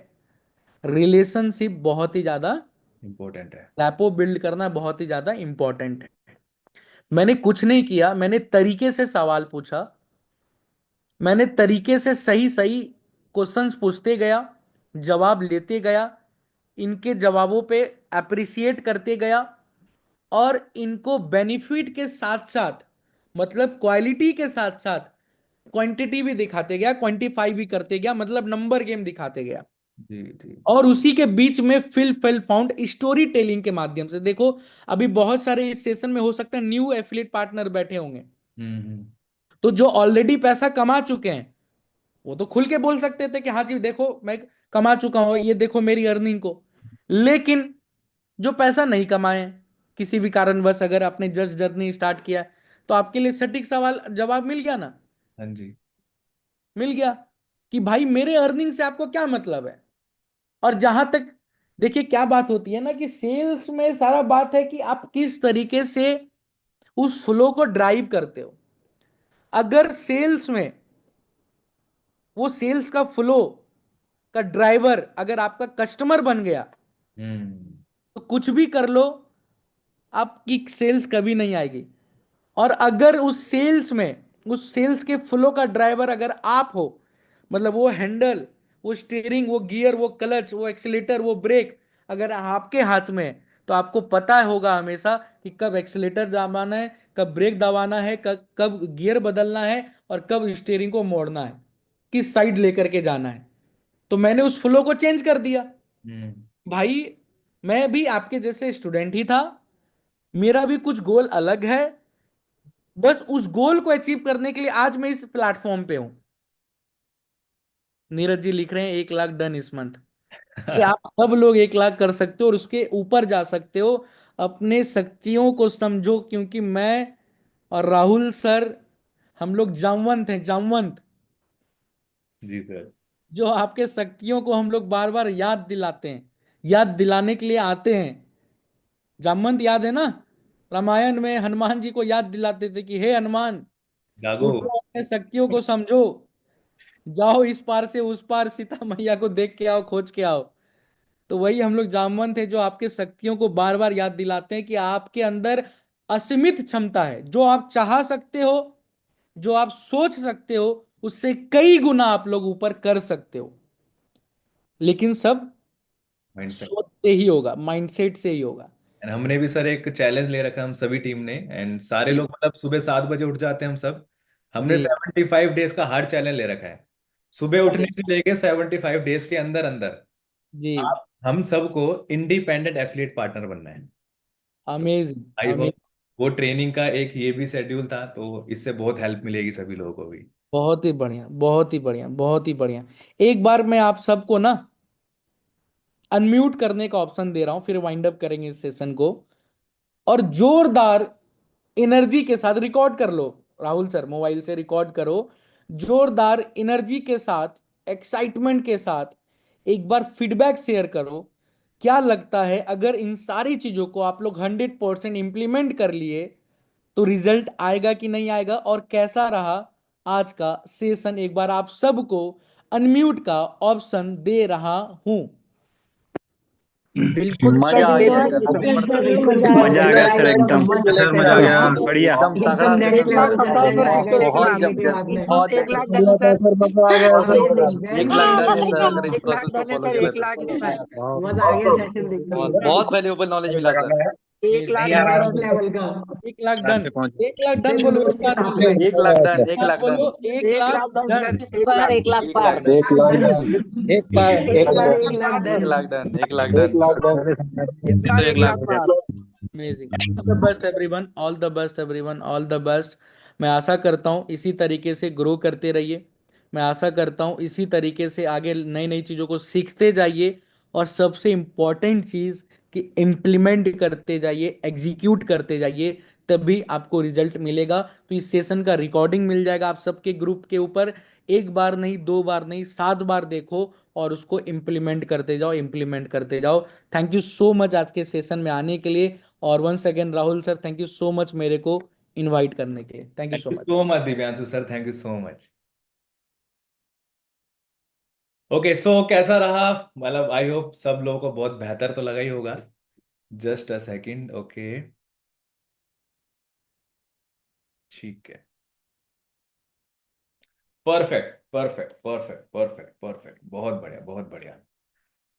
Speaker 2: रिलेशनशिप बहुत ही ज्यादा,
Speaker 1: इम्पोर्टेंट है।
Speaker 2: रैपो बिल्ड करना बहुत ही ज्यादा इंपॉर्टेंट है। मैंने कुछ नहीं किया, मैंने तरीके से सवाल पूछा, मैंने तरीके से सही सही क्वेश्चंस पूछते गया, जवाब लेते गया, इनके जवाबों पे अप्रिसिएट करते गया, और इनको बेनिफिट के साथ साथ, मतलब क्वालिटी के साथ साथ क्वांटिटी भी दिखाते गया, क्वांटिफाई भी करते गया, मतलब नंबर गेम दिखाते गया।
Speaker 1: जी जी।
Speaker 2: और उसी के बीच में फिल फेल फाउंड स्टोरी टेलिंग के माध्यम से, देखो अभी बहुत सारे इस सेशन में हो सकता है न्यू एफिलिएट पार्टनर बैठे होंगे,
Speaker 1: हम्म।
Speaker 2: तो जो ऑलरेडी पैसा कमा चुके हैं वो तो खुल के बोल सकते थे कि हाँ जी देखो मैं कमा चुका हूं, ये देखो मेरी अर्निंग को। लेकिन जो पैसा नहीं कमाए, किसी भी कारणवश अगर आपने जस्ट जर्नी स्टार्ट किया, तो आपके लिए सटीक सवाल जवाब मिल गया ना?
Speaker 1: हाँ जी।
Speaker 2: मिल गया कि भाई मेरे अर्निंग से आपको क्या मतलब है। और जहां तक, देखिए क्या बात होती है ना कि सेल्स में सारा बात है कि आप किस तरीके से उस फ्लो को ड्राइव करते हो। अगर सेल्स में वो सेल्स का फ्लो का ड्राइवर अगर आपका कस्टमर बन गया,
Speaker 1: हम्म।
Speaker 2: तो कुछ भी कर लो, आपकी सेल्स कभी नहीं आएगी। और अगर उस सेल्स में, उस सेल्स के फ्लो का ड्राइवर अगर आप हो, मतलब वो हैंडल, वो स्टीयरिंग, वो गियर, वो क्लच, वो एक्सीलेटर, वो ब्रेक अगर आपके हाथ में है, तो आपको पता होगा हमेशा कि कब एक्सीलेटर दबाना है, कब ब्रेक दबाना है, कब कब गियर बदलना है, और कब स्टीयरिंग को मोड़ना है, किस साइड लेकर के जाना है। तो मैंने उस फ्लो को चेंज कर दिया।
Speaker 1: हम्म।
Speaker 2: भाई मैं भी आपके जैसे स्टूडेंट ही था, मेरा भी कुछ गोल अलग है, बस उस गोल को अचीव करने के लिए आज मैं इस प्लेटफॉर्म पे हूं। नीरज जी लिख रहे हैं 1 लाख डन इस मंथ। अरे आप सब लोग 1 लाख कर सकते हो और उसके ऊपर जा सकते हो। अपने शक्तियों को समझो, क्योंकि मैं और राहुल सर हम लोग जामवंत हैं, जामवंत,
Speaker 1: जी सर।
Speaker 2: जो आपके शक्तियों को हम लोग बार बार याद दिलाते हैं, याद दिलाने के लिए आते हैं। जामवंत याद है ना? रामायण में हनुमान जी को याद दिलाते थे कि हे हनुमान,
Speaker 1: जागो।
Speaker 2: उठो, अपने शक्तियों को समझो, जाओ इस पार से उस पार सीता मैया को देख के आओ, खोज के आओ। तो वही हम लोग जामवंत है, जो आपके शक्तियों को बार बार याद दिलाते हैं कि आपके अंदर असीमित क्षमता है। जो आप चाह सकते हो, जो आप सोच सकते हो, उससे कई गुना आप लोग ऊपर कर सकते हो। लेकिन सब
Speaker 1: माइंडसेट।
Speaker 2: सोच से ही होगा, माइंडसेट से ही होगा।
Speaker 1: एंड हमने भी सर एक चैलेंज ले रखा है हम सभी टीम ने, एंड सारे
Speaker 2: जी
Speaker 1: लोग मतलब सुबह 7 बजे उठ जाते हैं हम सब। हमने
Speaker 2: जी
Speaker 1: 75 डेज का हार्ड चैलेंज ले रखा है। सुबह
Speaker 2: अरे
Speaker 1: उठने से लेके 75 डेज के अंदर अंदर
Speaker 2: जी,
Speaker 1: आप हम सबको इंडिपेंडेंट एथलीट पार्टनर बनना है। तो
Speaker 2: अमेजिंग,
Speaker 1: आई होप
Speaker 2: अमेजिंग।
Speaker 1: वो ट्रेनिंग का एक ये भी शेड्यूल था, तो इससे बहुत हेल्प मिलेगी सभी लोगों को भी।
Speaker 2: बहुत ही बढ़िया, बहुत ही बढ़िया, बहुत ही बढ़िया। एक बार मैं आप सबको ना अनम्यूट करने का ऑप्शन दे रहा हूं, फिर वाइंड अप करेंगे इस सेशन को। और जोरदार एनर्जी के साथ रिकॉर्ड कर लो। राहुल सर, मोबाइल से रिकॉर्ड करो। जोरदार एनर्जी के साथ, एक्साइटमेंट के साथ एक बार फीडबैक शेयर करो। क्या लगता है, अगर इन सारी चीजों को आप लोग 100% इंप्लीमेंट कर लिए तो रिजल्ट आएगा कि नहीं आएगा, और कैसा रहा आज का सेशन? एक बार आप सबको अनम्यूट का ऑप्शन दे रहा हूं। बिल्कुल
Speaker 3: मजा आ
Speaker 2: तगड़े
Speaker 3: गया
Speaker 2: तरीके
Speaker 3: सर,
Speaker 2: से।
Speaker 3: Super sir.
Speaker 4: मजा आ गया सर, एकदम सर मजा आ
Speaker 3: एकदम
Speaker 4: गया, बढ़िया।
Speaker 3: एकदम तगड़ा
Speaker 5: नेक्स्ट
Speaker 3: सेशन था
Speaker 5: लेवल
Speaker 3: सर।
Speaker 5: का सेशन है सर, एक
Speaker 3: बहुत
Speaker 5: लाख
Speaker 3: जबरदस्त,
Speaker 5: इस बार
Speaker 3: बहुत
Speaker 5: 1 लाख
Speaker 3: जबरदस्त।
Speaker 5: डन है सर।
Speaker 6: मजा आ गया सर।
Speaker 3: एक लाख डन है सर अगर इस
Speaker 5: 1 लाख
Speaker 3: प्रोसेस को
Speaker 5: डन है
Speaker 3: फॉलो
Speaker 5: सर,
Speaker 3: किया
Speaker 5: 1 लाख
Speaker 3: तो।
Speaker 5: इस बार। मजा आ गया सेशन देखने
Speaker 3: बहुत
Speaker 5: में।
Speaker 3: बहुत वैल्यूएबल नॉलेज मिला सर।
Speaker 5: 1 लाख नेक्स्ट लेवल का।
Speaker 2: 1 लाख
Speaker 4: घर
Speaker 2: डन।
Speaker 4: पे पहुंच।
Speaker 2: 1 लाख डन बोलो, एक साथ बोलो, एक
Speaker 3: 1 लाख डन, 1 लाख
Speaker 2: साथ बोलो,
Speaker 3: done,
Speaker 2: 1
Speaker 5: 1
Speaker 2: lakh
Speaker 5: lakh done
Speaker 2: done.
Speaker 5: Sir, 1 lakh
Speaker 7: 1 lakh
Speaker 3: 1
Speaker 7: पार।
Speaker 3: लाख डन,
Speaker 6: 1 लाख एक बार
Speaker 5: इस
Speaker 6: एक
Speaker 5: बार
Speaker 6: लाख
Speaker 5: 1 लाख
Speaker 3: 1
Speaker 5: डन।
Speaker 3: लाख डन, 1 लाख
Speaker 6: एक
Speaker 3: डन।
Speaker 6: लाख डन।
Speaker 5: इस
Speaker 4: ये
Speaker 5: बार
Speaker 4: तो 1
Speaker 5: 1
Speaker 4: लाख
Speaker 5: लाख
Speaker 4: हो गया।
Speaker 5: पार।
Speaker 2: Amazing, all the best everyone, all the best everyone, all the best. मैं आशा करता हूँ इसी तरीके से ग्रो करते रहिए। मैं आशा करता हूँ इसी तरीके से आगे नई नई चीज़ों को सीखते जाइए। और सबसे इम्पोर्टेंट चीज़ कि इम्प्लीमेंट करते जाइए, एग्जीक्यूट करते जाइए, तभी आपको रिजल्ट मिलेगा। तो इस सेशन का रिकॉर्डिंग मिल जाएगा आप सबके ग्रुप के ऊपर। एक बार नहीं, 2 बार नहीं, 7 बार देखो और उसको इम्प्लीमेंट करते जाओ, इम्प्लीमेंट करते जाओ। थैंक यू सो मच आज के सेशन में आने के लिए। और once again Rahul sir, thank you so much मेरे को इनवाइट करने के लिए। Thank you
Speaker 1: thank
Speaker 2: so
Speaker 1: you
Speaker 2: much.
Speaker 1: So much Divyanshu sir, thank you so much. Okay, so कैसा रहा? मतलब आई होप सब लोगों को बहुत बेहतर तो लगा ही होगा। Just a second. ओके, ठीक है। Perfect perfect perfect perfect perfect, बहुत बढ़िया बहुत बढ़िया।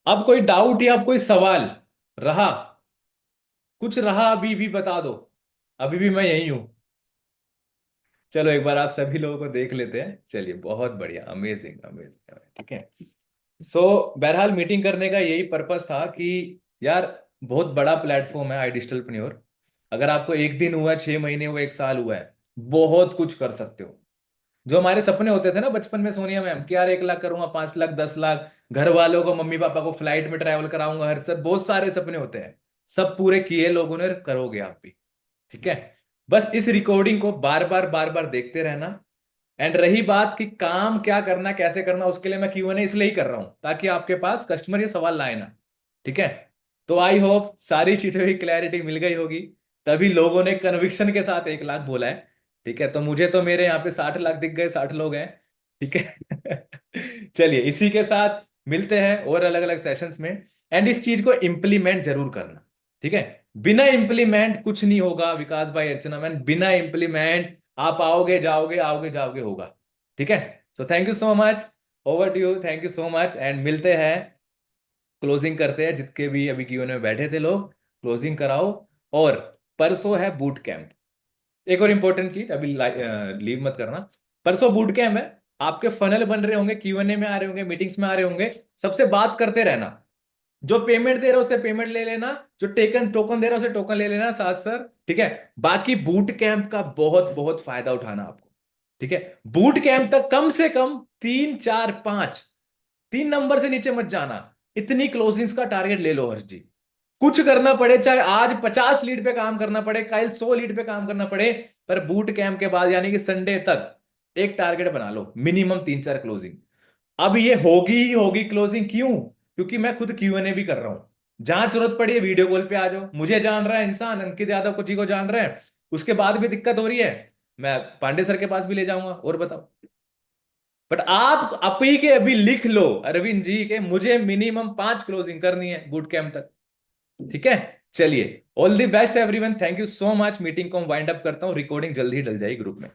Speaker 1: अब कोई डाउट या अब कोई सवाल रहा? कुछ रहा अभी भी बता दो। अभी भी मैं यही हूं। चलो एक बार आप सभी लोगों को देख लेते हैं। चलिए, बहुत बढ़िया, अमेजिंग अमेजिंग, ठीक है। सो बहरहाल मीटिंग करने का यही पर्पस था कि यार, बहुत बड़ा प्लेटफॉर्म है आई डिजिटलप्रेन्योर। अगर आपको एक दिन हुआ, 6 महीने हुए, एक साल हुआ है, बहुत कुछ कर सकते हो। जो हमारे सपने होते थे ना बचपन में सोनिया मैम, कि यार 1 लाख करूंगा, 5 लाख, 10 लाख, घर वालों को, मम्मी पापा को फ्लाइट में ट्रैवल कराऊंगा, हर सब बहुत सारे सपने होते हैं। सब पूरे किए लोगों ने, करोगे आप भी। ठीक है। बस इस रिकॉर्डिंग को बार बार देखते रहना। एंड रही बात कि काम क्या करना, कैसे करना, उसके लिए मैं Q&A इसलिए ही कर रहा हूं ताकि आपके पास कस्टमर ये सवाल लाए ना। ठीक है। तो आई होप सारी चीजों की क्लैरिटी मिल गई होगी। तभी लोगों ने कन्विक्शन के साथ 1 लाख बोला है। ठीक है, तो मुझे तो मेरे यहाँ पे 60 लाख दिख गए, 60 लोग हैं। ठीक है। चलिए, इसी के साथ मिलते हैं और अलग अलग सेशंस में। एंड इस चीज को इंप्लीमेंट जरूर करना। ठीक है। बिना इंप्लीमेंट कुछ नहीं होगा विकास भाई, अर्चना मैन, बिना इंप्लीमेंट आप आओगे जाओगे, आओगे जाओगे होगा। ठीक है। So thank you so much. Over to you, thank you so much, and मिलते हैं। क्लोजिंग करते हैं, जितके भी अभी Q&A में बैठे थे लोग, क्लोजिंग कराओ। और परसों है बूट कैंप। एक और इंपॉर्टेंट चीज, अभी लीव मत करना। परसों बूट कैंप है। आपके फनल बन रहे होंगे, Q&A में आ रहे होंगे, मीटिंग्स में आ रहे होंगे, सबसे बात करते रहना। जो पेमेंट दे रहा है उससे पेमेंट ले लेना, जो टेकन टोकन दे रहा है उससे टोकन ले लेना साथ सर। ठीक है। बाकी बूट कैंप का बहुत बहुत फायदा उठाना आपको। ठीक है। बूट कैंप तक कम से कम 3 4 5, 3 नंबर से नीचे मत जाना। इतनी क्लोजिंग्स का टारगेट ले लो हर्ष जी। कुछ करना पड़े, चाहे आज 50 लीड पे काम करना पड़े, कल 100 लीड पे काम करना पड़े, पर बूट कैंप के बाद यानी कि संडे तक एक टारगेट बना लो, मिनिमम 3-4 क्लोजिंग। अब ये होगी ही होगी क्लोजिंग, क्यों? क्योंकि मैं खुद Q&A भी कर रहा हूं। जहां जरूरत पड़ी है वीडियो कॉल पे आ जाओ, मुझे जान रहा है इंसान, अंकित यादव को जी को जान रहा है, उसके बाद भी दिक्कत हो रही है, मैं पांडे सर के पास भी ले जाऊंगा, और बताओ। बट आप ही के अभी लिख लो अरविंद जी के, मुझे मिनिमम 5 क्लोजिंग करनी है बूट कैंप तक। ठीक है, चलिए, all the best everyone, thank you so much. Meeting को वाइंड अप करता हूं, रिकॉर्डिंग जल्दी ही डल जाएगी ग्रुप में।